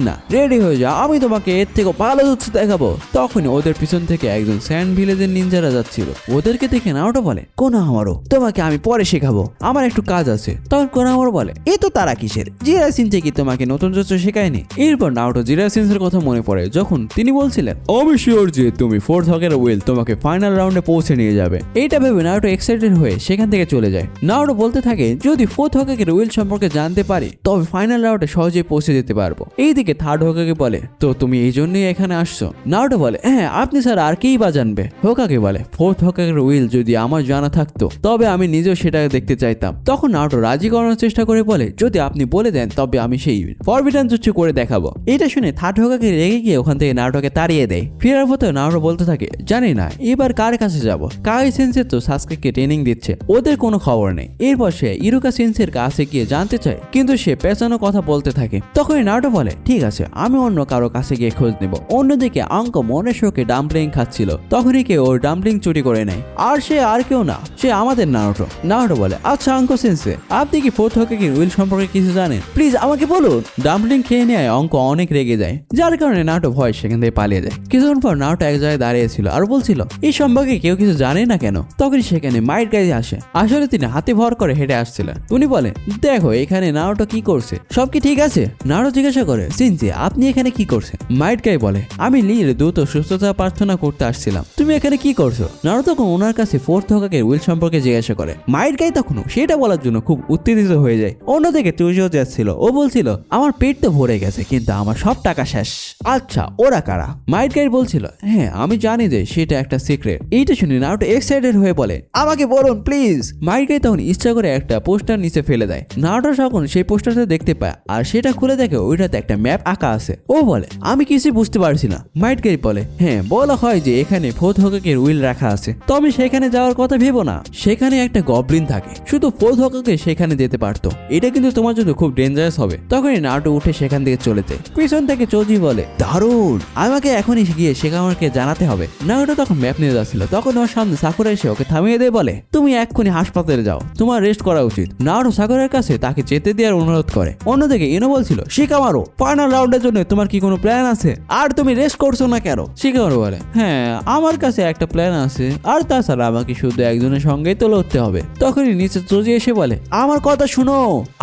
না, রেডি হয়ে যা, আমি তোমাকে এর থেকে ভালো জুৎসু দেখাবো। তখনই ওদের পিছন থেকে একজন স্যান্ড ভিলেজের নিনজারা যাচ্ছিল। ওদেরকে দেখে নারুটো বলে, কোনোহারা তোমাকে আমি পরে শেখাবো, আমার একটু কাজ আছে। তখন কোনোহারা বলে, এ তো তারা কিসের, জিরা সিনচে কি তোমাকে নতুন জুৎসু শেখায়নি? এরপর নারুটো জিরা সিনসের কথা মনে পড়ে যখন তিনি বলছিলেন, আমি শিওর যে তুমি ফোর্থ হকের উইল তোমাকে ফাইনাল রাউন্ডে পৌঁছে নিয়ে যাবে। এইটা ভেবে নারুটো এক্সাইটেড হয়ে সেখান থেকে চলে যায়। নারুটো বলতে থাকে, যদি ফোর্থ হকের উইল সম্পর্কে জানতে পারি তবে ফাইনাল রাউন্ডে সহজেই পৌঁছে যেতে পারবো। এইদিকে থার্ড হকাকে বলে, তো তুমি এই জন্যই এখানে আসছো? নারুটো বলে, হ্যাঁ, আপনি স্যার আর কেই বা জানবে? হোকাকে বলে, ফোর্থ হকের উইল যদি আমার জানা থাকতো তবে আমি নিজেও সেটা দেখতে চাইতাম। তখন নারুটো রাজি করানোর চেষ্টা করে বলে, যদি আপনি বলে দেন তবে আমি সেই ফরবিডেন জুৎসু করে দেখাবো। এটা শুনে থার্ড হোকাকে রেগে গিয়ে ওখান থেকে নারুটোকে তাড়িয়ে দেয়। ফেরার পথে নারুটো বলতে থাকে, জানি না এবার কার কাছে যাব। কাই সেন্সে তো সাসকেকে ট্রেনিং দিচ্ছে, ওদের কোনো খবর নেই। এরপর সে ইরুকা সেন্সের কাছে গিয়ে জানতে চায়, কিন্তু সে পেছানো কথা বলতে থাকে। তখনই নারুটো বলে, ঠিক আছে, আমি অন্য কারো কাছে গিয়ে খোঁজ নেব। অন্যদিকে আঙ্ক মনের শোকে ডাম্পলিং খাচ্ছিল। তখনই কেউ ওর ডাম্পলিং চুরি করে নেয়। আর সে আর কেউ না, সে আমাদের নারুটো। নারুটো বলে, আচ্ছা আঙ্ক সেন্সে, আপনি কি ফোর্থ হকের উইল সম্পর্কে কিছু জানেন? প্লিজ আমাকে বলুন। ডাম্পলিং খেয়ে নেয় অঙ্ক অনেক রেগে যায়, যার কারণে নারুটো ভয় সেখান থেকে পালিয়ে যায়। কিছুক্ষণ পর নারুটো এক জায়গায় দাঁড়িয়েছিল আর বলছিল, এই সম্পর্কে কেউ কিছু জানে না কেন? তখন সেখানে মাইট গাই আসে। আসলে তিনি হাতে ভর করে হেঁটে আসছিলেন। উনি বলে, দেখো এখানে নারুটো কি করছে, সব কি ঠিক আছে? নারুটো জিজ্ঞাসা করে, সিনজি আপনি এখানে কি করছেন? মাইট গাই বলে, আমি লির দ্রুত সুস্থতা প্রার্থনা করতে আসছিলাম। তুমি এখানে কি করছো? নারুটো তখন ওনার কাছে ফোর্থ হকাকের উইল সম্পর্কে জিজ্ঞাসা করে। মাইট গাই তখনও সেটা বলার জন্য খুব উত্তেজিত হয়ে যায়। অন্যদিকে তুইও যাচ্ছিল। ও বলছিল, আমার পেট তো ভরে গেছে, কিন্তু আমার সব টাকা শেষ। আচ্ছা ওরা কারা? মাইট গাই বলছিল, হ্যাঁ আমি জানি যে সেটা একটা সিক্রেট। এইটা শুনে নারুটো এক্সাইটেড হয়ে বলে, আমাকে বলুন প্লিজ। মাইট গাই তখন ইচ্ছা করে একটা পোস্টার নিচে ফেলে দেয়। নারুটো তখন সেই পোস্টারটা দেখতে পায় আর সেটা খুলে দেখে ওইটাতে একটা ম্যাপ আঁকা আছে। ও বলে, আমি কিছুই বুঝতে পারছি না। মাইট গাই বলে, হ্যাঁ বলা হয় যে এখানে ফোর্থ হকাকের উইল রাখা আছে, তবে সেখানে যাওয়ার কথা ভেবো না। সেখানে একটা গবলিন থাকে, শুধু ফোর্থ হকাকে সেখানে যেতে পারতো। এটা কিন্তু তোমার জন্য খুব ডেঞ্জারাস হবে। তখনই নারুটো উঠে সেখান থেকে চলে যায়। পিছন থেকে চোজি বলে, দারুণ, আমাকে এখনই গিয়ে শেখামারকে জানাতে হবে। নারুটো তখন ম্যাপ নিয়ে যাচ্ছিল। তখন ওর সামনে সাকুরা এসে ওকে থামিয়ে দিয়ে বলে, তুমি এক্ষুনি হাসপাতালে যাও, তোমার রেস্ট করা উচিত। নারুটো সাকুরার কাছে তাকে যেতে দেওয়ার অনুরোধ করে। অন্যদিকে ইনো বলছিল, শিকামারু ফাইনাল রাউন্ডের জন্য তোমার কি কোনো প্ল্যান আছে? আর তুমি রেস্ট করছো না কেন? শিকামারু বলে, হ্যাঁ আমার কাছে একটা প্ল্যান আছে, আর তাছাড়া আমাকে শুধু একজনের সঙ্গেই তো লড়তে হবে। তখনই নিচে চোজি এসে বলে, আমার কথা শুনো,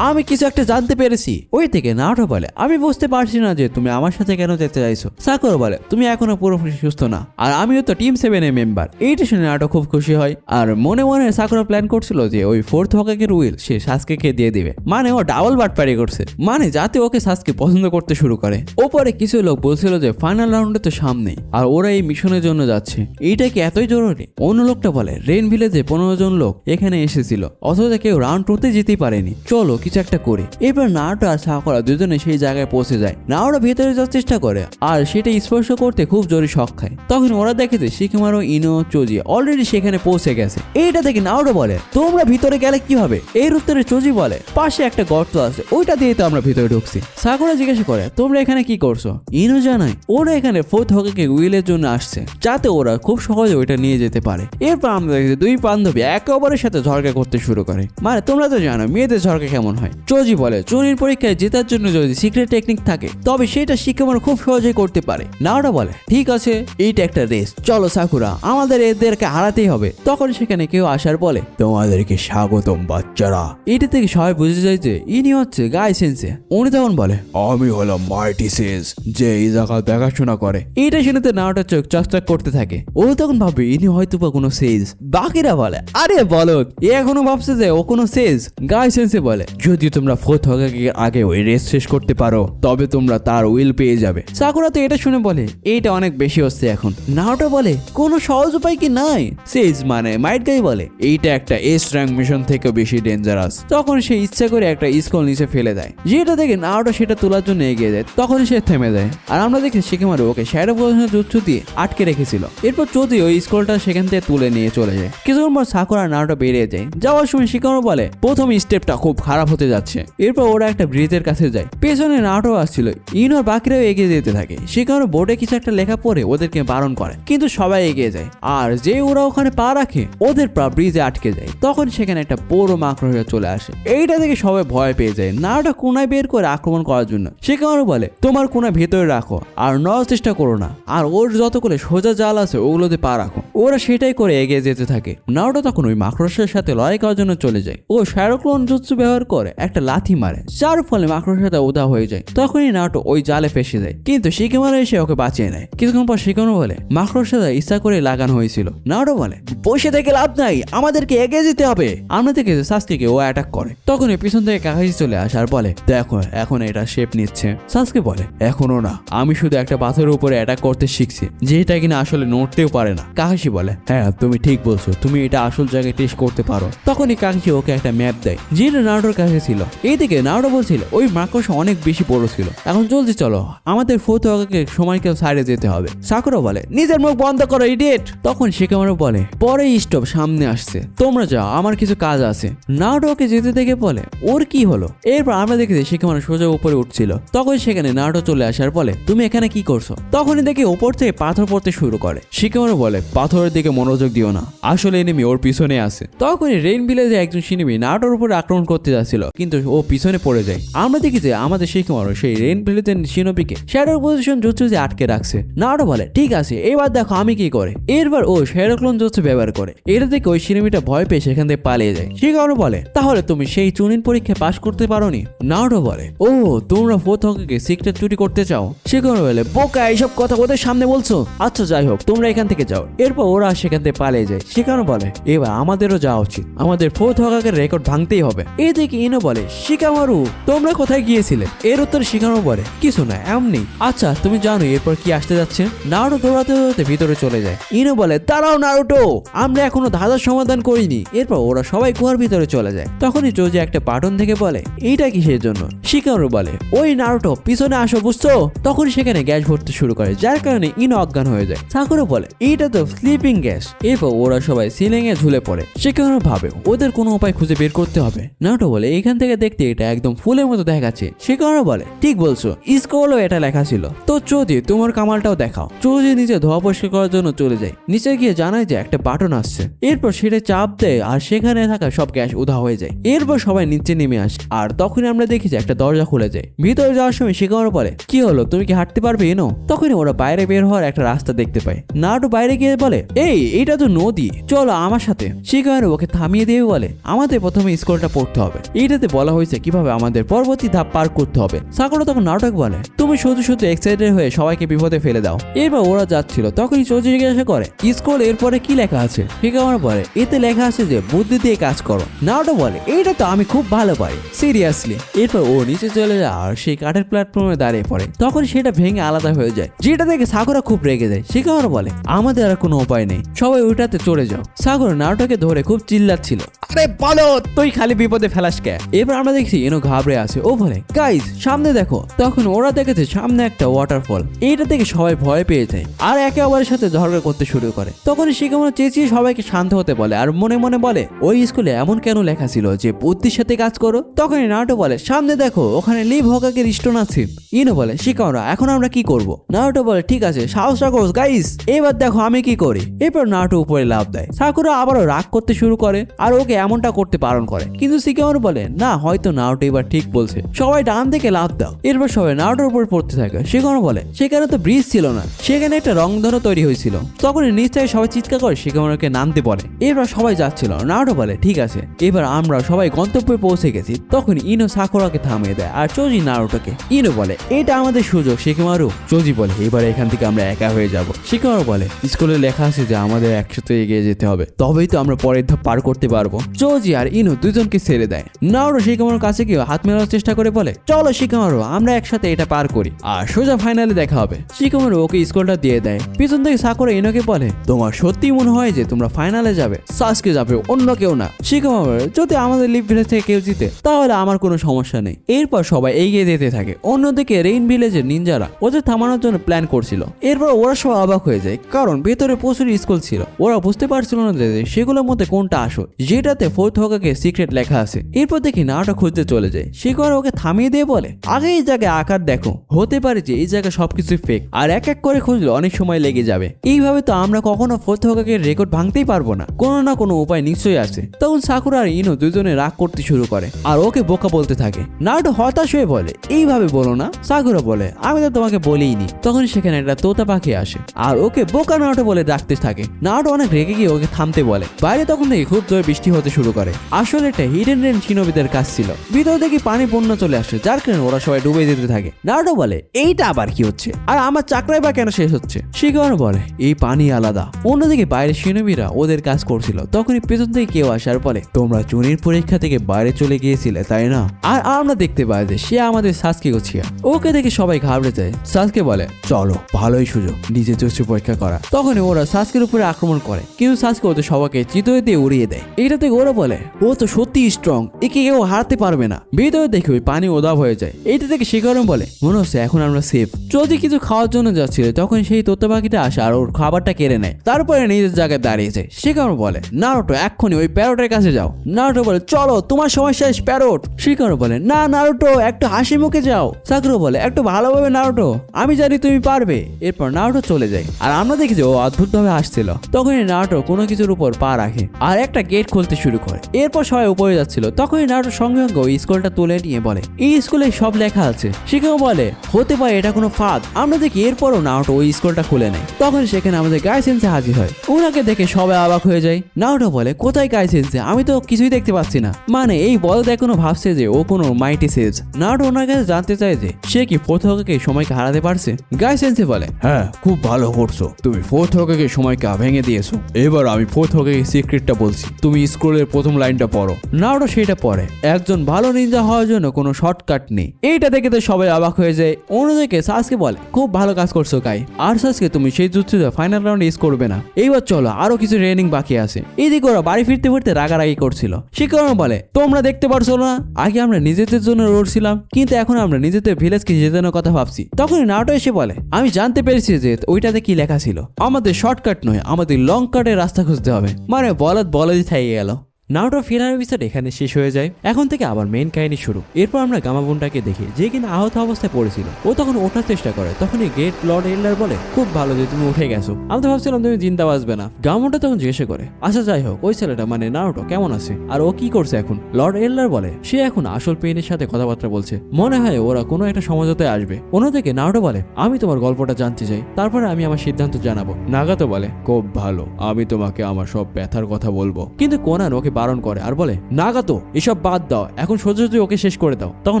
আমি কিছু একটা জানতে পেরেছি। ওই থেকে নারুটো বলে, আমি বুঝতে পারছি না যে তুমি আমার সাথে কেন যেতে চাইছো। সাকুরা বলে, তুমি এখনো পুরোপুরি সুস্থ না, আর আমিও তো টিম 7 এর মেম্বার। এইটা শুনে নারুটো খুব খুশি হয়। আর মনে মনে সাকুরা প্ল্যান করছিল যে ওই ফোর্থ হকাকের উইল সে সাসকেকে দিয়ে দিবে। মানে ও ডাবল বাটপারি করছে, মানে যাতে ওকে সাসকে পছন্দ করতে শুরু করে। ওপরে কিছু লোক বলছিল যে ফাইনাল রাউন্ডে তো সামনে, আর ওরা এই মিশনের জন্য যাচ্ছে। এইটা কি এতই জরুরি? অন্য লোকটা বলে, রেন ভিলেজে 15 জন লোক এখানে এসেছিল, অথচ কেউ রাউন্ড 2তে যেতেই পারেনি, চলো কিছু একটা করি। এবার নারুটো আর সাকুরা দুজনে সেই জায়গায় পৌঁছে যায়। নারুটো ভেতরে যাওয়ার চেষ্টা করে আর সেটা স্পর্শ করতে খুব জোরে শক খায়। তখন ওরা দেখে যে শিকিমারু, ইনো, চোজি অলরেডি সেখানে পৌঁছে গেছে। এইটা দেখে নারুটো বলে, তোমরা ভিতরে গেলে কিভাবে? এর উত্তরে চোজি বলে, পাশে একটা গর্ত আছে, ওইটা দিয়ে তো আমরা ভিতরে ঢুকছি। সাকুরা জিজ্ঞাসা করে, তোমরা এখানে কি করছো? ইনো জানায় ওরা এখানে ফোর্থ হকাকে উইলের জন্য আসছে, যাতে ওরা খুব সহজে ওইটা নিয়ে যেতে পারে। এরপর আমরা দেখি দুই বান্ধবী একে অপরের সাথে ঝগড়া করতে শুরু করে। মানে তোমরা তো জানো মেয়েদের ঝগড়া কেমন হয়। চোজি বলে চুরির পরীক্ষায় জেতার জন্য যদি সিক্রেট টেকনিক থাকে তবে সেটা শিকামারু খুব সহজেই করতে পারে। নাওটা বলে ঠিক আছে, এইটা একটা রেস, চলো সাকুরা আমাদের এদেরকে হারাতেই হবে। তখন সেখানে কেউ আসার বলে তোমাদেরকে স্বাগতম বাচ্চারা। এটা থেকে সবাই বুঝে যায় যে ইনি হচ্ছে গাই সেন্সে। উনি তখন বলে আমি হলাম মাইটি সেন্স, যে এই জায়গা দেখাশোনা করে। এটা শুনেতে নাওটা চোখ চকচক করতে থাকে। ও তখন ভাবে ইনি হয়তো বা কোনো সেজ। বাকিরা বলে আরে বলদ, এ এখনো ভাবছে যে ও কোনো সেজ। গাই সেন্সে বলে যদি তোমরা ফোর্থ হকাকে আগে ওই রেস শেষ করতে পারো তবে তোমরা তার উইল পেয়ে যাবে। সাকুরা তো এটা শুনে বলে এইটা অনেক বেশি হচ্ছে এখন। নাওটা বলে কোনো সহজ উপায় কি নাই? সেজ মানে মাইট গাই বলে এইটা একটা এস র্যাঙ্ক মিশন থেকে বেশি ডেঞ্জারাস। তখন সে ইচ্ছা করে একটা স্কল নিচে ফেলে দেয়, যেটা থেকে নাওটা সেটা তোলার জন্য এগিয়ে যায়। তখন সে থেমে যায় আর আমরা দেখি শিকিমারু ওকে শ্যাডো পজিশনে জুৎসু দিয়ে আটকে রেখেছিল। এরপর চোদি ওই স্কলটা সেখান থেকে তুলে নিয়ে চলে যায়। কিছুক্ষণ পর সাকুরা আর নাওটা বেরিয়ে যায়। যাওয়ার সময় শিকিমারু বলে প্রথম স্টেপটা খুব খারাপ হতে যাচ্ছে। এরপর ওরা একটা ব্রিজের কাছে যায়, পেছনে নাওটো আসছিল। ইনোর বাকিরাও এগিয়ে যেতে থাকে। শিকিমারু বোর্ডে কিছু একটা লেখা পড়ে ওদেরকে বারণ করে, কিন্তু সবাই এগিয়ে যায়। আর যে ওরা ওখানে পা রাখে ওদের পা ব্রিজে আটকে যায়। তখন সেখানে একটা বড় মাকড় হয়ে চলে আসে। এইটা থেকে সবাই ভয় পেয়ে যায়। নাওটা কোনায় বের করে আক্রমণ করার জন্য। শিকিমারু বলে তোমার কোনা ভেতরে রাখো আর নেওয়ার চেষ্টা করো না, আর ওর যতগুলো সোজা জাল আছে ওগুলোতে পা রাখো। ওরা সেটাই করে এগিয়ে যেতে থাকে। নাওটা তখন ওই মাকড়সার সাথে লড়াই করার জন্য চলে যায়। ও শ্যারোক্লোন জুৎসু ব্যবহার করে একটা লাথি মারে, যার ফলে মাকড়সাটা উদা হয়ে যায়। তখনই নাওটো ওই জালে ফেসে যায়, কিন্তু শিকিমারু এসে ওকে বাঁচিয়ে নেয়। কিছুক্ষণ পর শিকিমারু বলে মাকড়সাটা ইচ্ছা করে লাগানো হয়েছিল। নাওটো বলে বসে থেকে লাভ নাই, আমাদেরকে এগিয়ে যেতে হবে। আমরা দেখি সাসকেকে ও অ্যাটাক করে। তখনই পিছন থেকে কাকাশি চলে আসে আর বলে দেখো এখন এটা শেপ নিচ্ছে। সাসকে বলে এখনো না, আমি শুধু একটা পাথরের উপরে অ্যাটাক করতে শিখছি যেটা কিনা আসলে নড়তেও পারে না। কাকাশি বলে হ্যাঁ তুমি ঠিক বলছো, তুমি এটা আসল জায়গায় টেস্ট করতে পারো। তখনই কাকাশি ওকে একটা ম্যাপ দেয় যেটা নাওটোর কাছে ছিল। এইদিকে নাওটো বলছিল ওই মাকড়সা অনেক বেশি বড় ছিল, এখন জলদি চলো আমাদের ফোর্থ হকাকে সময়কে সাইডে যেতে হবে। সাকুরা বলে নিজের মুখ বন্ধ করো ইডিয়েট। তখন শিকামারু বলে পরে স্টপ সামনে আসছে, তোমরা যাও আমার কিছু কাজ আছে। নাওটো ওকে যেতে দেখে বলে ওর কি হলো। এরপর আমরা দেখি শিকামারু সোজা উপরে উঠছিল। তখন সেখানে নাওটো চলে আসার বলে তুমি এখানে কি করছো। তখনই দেখি উপর থেকে পাথর পড়তে শুরু করে। শিকামারু বলে পাথরের দিকে মনোযোগ দিও না, আসলে এনিমি ওর পিছনে আছে। তখনই রেইন ভিলেজে একজন সিনিমি নাওটোর উপরে আক্রমণ করতে যাচ্ছিল, কিন্তু ও পিছনে পড়ে যায়। আমরা দেখি যে আমাদের শিকামারু সেই রেইন ভিলেজের সিনোবিকে শ্যাডো পজিশন জুৎসু যে আটকে রাখছে। নাওটো বলে ঠিক আছে এবার দেখো আমি কি করে। এরপর ও শ্যাডোক্লোন জুৎসু ব্যবহার করে। এটা থেকে ওই সিনিমিটা ভয় পেয়ে সেখান থেকে পালিয়ে যায়। শিকামারু বলে তাহলে তুমি সেই চুনির পরীক্ষায় পাশ করতে পারোনি। নাওটো বলে ও তোমরা ফোর্থ হকাকে সিক্রেট চুরি করতে চাও। শিকামারু বলে বোকা এইসব কথা ওদের সামনে বলছো। আচ্ছা যাই হোক তোমরা এখান থেকে যাও। এরপর ওরা সেখান থেকে পালিয়ে যায়। শিকামারু বলে এবার আমাদেরও যাওয়া উচিত, আমাদের ফোর্থ হকাকের রেকর্ড ভাঙতেই হবে। এদিকে ইনো বলে শিকামারু তোমরা কোথায় গিয়েছিলে। এর উত্তরে শিকামারু বলে কিছু না এমনি। আচ্ছা তুমি জানো এরপর কি আসতে যাচ্ছে। নারুটো দৌড়াতে দৌড়াতে ভিতরে চলে যায়। ইনো বলে দাঁড়াও নারুটো, আমরা এখনো ধাঁধার সমাধান করিনি। এরপর ওরা সবাই গুহার ভিতরে চলে যায়। তখনই জোজি একটা বাটন থেকে বলে এইটা কিসের জন্য। শিকামারু বলে ওই নারুটো পিছনে আসো বুঝছো। তখন সেখানে গ্যাস ভরতে শুরু করে, যার কারণে ইনো অজ্ঞান হয়ে যায়। সাকুরা বলে এইটা তো স্লিপিং গ্যাস। এরপর ওরা সবাই সিলিং এ ঝুলে পড়ে। শিকামারু ভাবে ওদের কোনো উপায় খুঁজে বের করতে হবে। নারুটো বলে এখান থেকে দেখতে এটা একদম ফুলের মতো দেখাচ্ছে। শিকামারু বলে ঠিক বলছো, স্কুলও এটা লেখা ছিল। তো চৌধুরী তোমার কামালটাও দেখাও। চৌধুরী নিচে ধোয়া পরিষ্কার করার জন্য চলে যায়। নিচে গিয়ে জানায় যে একটা বাটন আসছে। এরপর সেটা চাপ দেয় আর সেখানে থাকা সব গ্যাস উধা হয়ে যায়। এরপর সবাই নিচে নেমে আসে আর তখনই আমরা দেখি যে একটা দরজা খুলে যায়। ভিতরে যাওয়ার সময় শিকামারু বলে কি হলো তুমি কি হাঁটতে পারবে এনো। তখনই ওরা বাইরে বের হওয়ার একটা রাস্তা দেখতে পায়। নারুটো বাইরে গিয়ে বলে এই এটা তো নদী, চলো আমার সাথে। শিকামারু ওকে থামিয়ে দিয়ে বলে আমাদের প্রথমে স্কুলটা পড়তে হবে, এইটাতে বলা হয়েছে কিভাবে আমাদের পরবর্তী ধাপ পার করতে হবে। সাকুরা তখন নাটক বলে তুমি শুধু শুধু এক্সাইটেড হয়ে সবাইকে বিপদে ফেলে দাও। এরপর ওরা যাচ্ছিল তখনই চৌধুরী জিজ্ঞাসা করে স্কুল এরপরে কি লেখা আছে। শিকামারু বলে এতে লেখা আছে যে বুদ্ধি দিয়ে কাজ করো। নারুটো বলে এইটা তো আমি খুব ভালো পারি সিরিয়াসলি। এরপর ও নিচে চলে যায় আর সেই কাঠের প্ল্যাটফর্মে দাঁড়িয়ে পড়ে। তখন সেটা ভেঙে আলাদা হয়ে যায়, যেটা দেখে সাকুরা খুব রেগে যায়। শিকামারু বলে আমাদের আর কোনো উপায় নেই, সবাই ওইটাতে চড়ে যাও। সাকুরা নারুটোকে ধরে খুব চিল্লাচ্ছিল আরে বলো তুই খালি বিপদে ফেলাস কে। এবার আমরা দেখছি ইনো ঘাবড়ে আছে। ও বলে গাইস সামনে দেখো। তখন ওরা দেখেছে সামনে একটা ওয়াটারফল। এইটা থেকে সবাই ভয় পেয়ে যায় আর একে অপরের সাথে ঝগড়া করতে শুরু করে। তখন শিখামোরা চেঁচিয়ে সবাইকে শান্ত হতে বলে আর মনে মনে বলে ওই স্কুলে এমন কেন লেখা ছিল যে বুদ্ধির সাথে কাজ করো। তখনই নারুটো বলে সামনে দেখো ওখানে লিভ হোকাগের স্টোন আছে। ইনো বলে শিখামোরা এখন আমরা কি করব। নারুটো বলে ঠিক আছে সাহস রাখো গাইস, এবার দেখো আমি কি করি। এরপর নারুটো উপরে লাফ দেয়। সাকুরা আবারও রাগ করতে শুরু করে আর ওকে এমনটা করতে বারণ করে, কিন্তু শিখামোরা বলে না হয়তো নারুটো এবার ঠিক বলছে, সবাই ডান দিকে লাফ দাও। এরপর সবাই নারুটোর উপর পড়তে থাকে। শিখামোরা বলে সেখানে তো ব্রিজ ছিল না, সেখানে একটা রংধনু তৈরি হয়েছিল। তখনই নিচ থেকে সবাই চিৎকার করে শিখামোরাকে নামতে বলে। এরপর সবাই যাচ্ছিল। নারুটো বলে ঠিক আছে এবার আমরা সবাই গন্তব্যে পৌঁছে গেছি। তখন ইনো সাকুরাকে থামিয়ে দেয় আর চোজি নারুটোকে। ইনো বলে এটা আমাদের সুযোগ শিখামারু। চোজি বলে এবার এখান থেকে আমরা একা হয়ে যাব। শিখামারু বলে স্কুলে লেখা আছে যে আমাদের একসাথে এগিয়ে যেতে হবে, তবেই তো আমরা পরের ধাপ পার করতে পারবো। চোজি আর ইনো দুজনকে ছেড়ে দেয়। নারুটো শিখামারুর কাছে গিয়ে হাত মেলানোর চেষ্টা করে বলে চলো শিখামারু আমরা একসাথে এটা পার করি আর সোজা ফাইনালে দেখা হবে। শিখামারু ওকে স্কুলটা দিয়ে দেয়। পিছন থেকে সাকুরা ইনোকে বলে তোমার সত্যি মনে হয় যে তোমরা ফাইনালে যাবে? সাসকে যাবে, অন্য কেউ না। শিখামারু যদি আমাদের লিভ ভিলেজ থেকে কেউ জিতে তাহলে আমার কোনো সমস্যা নেই। এরপর সবাই এগিয়ে যেতে থাকে। অন্যদিকে রেইন ভিলেজের নিনজারা ওদের থামানোর জন্য প্ল্যান করছিল। এরপর ওরা সব অবাক হয়ে যায় কারণ ভেতরে প্রচুর স্কুল ছিল। ওরা বুঝতে পারছিল না যে সেগুলোর মধ্যে কোনটা আসল, যেটাতে ফোর্থ হোকাগে সিক্রেট লেখা আছে। এরপর দেখি নারুটো খুঁজতে চলে যায়। শিখামারু ওকে থামিয়ে দিয়ে বলে আগে এই জায়গায় আকার দেখো, হতে পারে যে এই জায়গায় সবকিছু ফেক আর এক এক করে খুঁজলে অনেক সময় লেগে যাবে। এইভাবে তো আমরা কখনো ফোর্থ হোকাগের রেকর্ড ভাঙতেই পারবো না, কোনো না কোনো উপায় নিশ্চয়ই আছে। তখন সাকুরা আর ইনো দুজনে রাগ করতে শুরু করে আর ওকে বোকা বলতে থাকে। নারুটো হতাশ হয়ে বলে এইভাবে বলো না। সাকুরা বলে আমি তো তোমাকে বলিনি। তখন সেখানে একটা তোতা পাখি আসে আর ওকে বোকা নারুটো বলে ডাকতে থাকে। নারুটো অনেক রেগে গিয়ে ওকে থামতে বলে। বাইরে তখন থেকে খুব জোরে বৃষ্টি হতে শুরু করে। আসলে এটা হিডেন রেন শিনোবিদের কাজ ছিল। ভিতর দেখি পানি বন্যা চলে আসে যার কারণে ওরা সবাই ডুবে যেতে থাকে। নারুটো বলে এইটা আবার কি হচ্ছে আর আমার চাকরাই বা কেন শেষ হচ্ছে। শিখামারু বলে এই পানি আলাদা। অন্যদিকে বাইরে শিনোবিরা ওদের কাজ করছিল। তখনই পেছন থেকে কেউ আসার বলে তোমরা জুনির পরীক্ষা থেকে বাইরে চলে গিয়েছিলে তাই না? আর আমরা দেখতে পাই যে সে আমাদের সাসকে গোছিয়া। ওকে দেখে সবাই ঘাবড়ে যায়। সাসকে বলে চলো ভালোই সুযোগ নিজের জোশে পরীক্ষা করা। তখনই ওরা সাসকের উপরে আক্রমণ করে কিন্তু সাসকে ওদের সবাইকে চিতই দিয়ে উড়িয়ে দেয়। এটা থেকে ওরা বলে ও তো সত্যি স্ট্রং, একে কেউ হারাতে পারবে না। ভিতরে দেখে ওই পানি ওদাব হয়ে যায়। এইটা থেকে শিকারম বলে মনে হচ্ছে এখন আমরা সেফ। যদি কিছু খাওয়ার জন্য যাচ্ছিল তখন সেই তোতা পাখিটা আসে আর ওর খাবারটা কেড়ে নেয়। তারপরে নিজের জায়গায় দাঁড়িয়ে যায়। শিকারম বলে নারুটো এক্ষুনি ওই প্যারোটের কাছে যাও। নারুটো বলে চলো তোমার সময় শেষ প্যারোট। শিকারো বলে না নারুটো একটু হাসি মুখে যাও। সাকুরা বলে একটু ভালোভাবে নারুটো, আমি জানি তুমি পারবে। এরপর নারুটো চলে যায় আর আমরা দেখি যে ও অদ্ভুতভাবে আসছিল। তখনই নারুটো কোনো কিছুর উপর পা রাখে আর একটা গেট খুলতে শুরু করে। এরপর সবাই উপরে যাচ্ছিল। তখনই নারুটো সঙ্গে সঙ্গে ওই স্কুলটা তুলে নিয়ে বলে এই স্কুলে সব লেখা আছে। শিকারো বলে হতে পারে এটা কোনো ফাঁদ। আমরা দেখি এরপরও নারুটো ওই স্কুলটা খুলে নেয়। তখন সেখানে আমাদের গাই সেন্সে হাজির হয়। ওনাকে দেখে সবাই অবাক হয়ে যায়। নারুটো বলে কোথায় গাই সেন্সে, আমি তো কিছুই দেখতে পাচ্ছি না। মানে এই বলদ এখনো ভাবছে যে ও কোনো মাইটি সেজ। নারুটো ওনার কাছে জানতে চায় যে সে কি ফোর্থ হোকাগে সময়কে হারাতে পারছে। গাই সেন্সে বলে হ্যাঁ খুব ভালো করছো, তুমি ফোর্থ হোকাগে সময়কে ভেঙে দিয়েছো। এবার আমি ফোর্থ হোকাগে সিক্রেটটা বলছি, তুমি স্কুলের প্রথম লাইনটা পড়ো। নারুটো সেটা পড়ে। একজন ভালো নিনজা হওয়ার জন্য কোনো শর্টকাট নেই। এইটা দেখে তো সবাই অবাক হয়ে যায়। অন্যদিকে সাসকে বলে খুব ভালো কাজ করছো গাই। আর সাসকে তুমি সেই জুৎসুতে ফাইনাল রাউন্ডে ইউজ করবে না। এইবার চলো আরো কিছু ট্রেনিং বাকি আছে। এইদিকে ওরা বাড়ি ফিরতে ফিরতে রাগারাগি করছিল। শিকারো বলে তোমরা দেখতে পারছো না আগে আমরা নিজেদের জন্য লড়ছিলাম কিন্তু এখন আমরা নিজেদের ভিলেজকে জেতানোর কথা ভাবছি। তখনই নারুটো এসে বলে আমি জানতে পেরেছি যে ওইটাতে কি লেখা ছিল। আমাদের শর্টকাট নয়, আমাদের লং কাটের রাস্তা খুঁজতে হবে। মানে বলদই থেকে গেল। নারুটো ফিনাল এপিসোড এখানে শেষ হয়ে যায়। এখন থেকে আবার মেইন কাহিনী শুরু। এরপর আমরা গামাবুনটাকে দেখি যে কিনা আহত অবস্থায় পড়েছিল। ও তখন ওঠার চেষ্টা করে। তখনই গ্রেট লর্ড এল্ডার বলে খুব ভালো যে তুমি উঠে গেছো, আমি তো ভাবছিলাম তুমি জিন্দা বাঁচবে না। গামাবুনটা তখন জিজ্ঞাসা করে আচ্ছা যাই হোক ওই ছেলেটা মানে নারুটো কেমন আছে আর ও কি করছে এখন। লর্ড এল্ডার বলে সে এখন আসল পেইনের সাথে কথাবার্তা বলছে, মনে হয় ওরা কোনো একটা সমঝোতায় আসবে। অন্যদিকে নারুটো বলে আমি তোমার গল্পটা জানতে চাই, তারপরে আমি আমার সিদ্ধান্ত জানাবো। নাগাতো বলে খুব ভালো, আমি তোমাকে আমার সব ব্যথার কথা বলবো। কিন্তু কোনান ওকে বারণ করে আর বলে নাগাতো এসব বাদ দাও, এখন সোজাসুজি ওকে শেষ করে দাও। তখন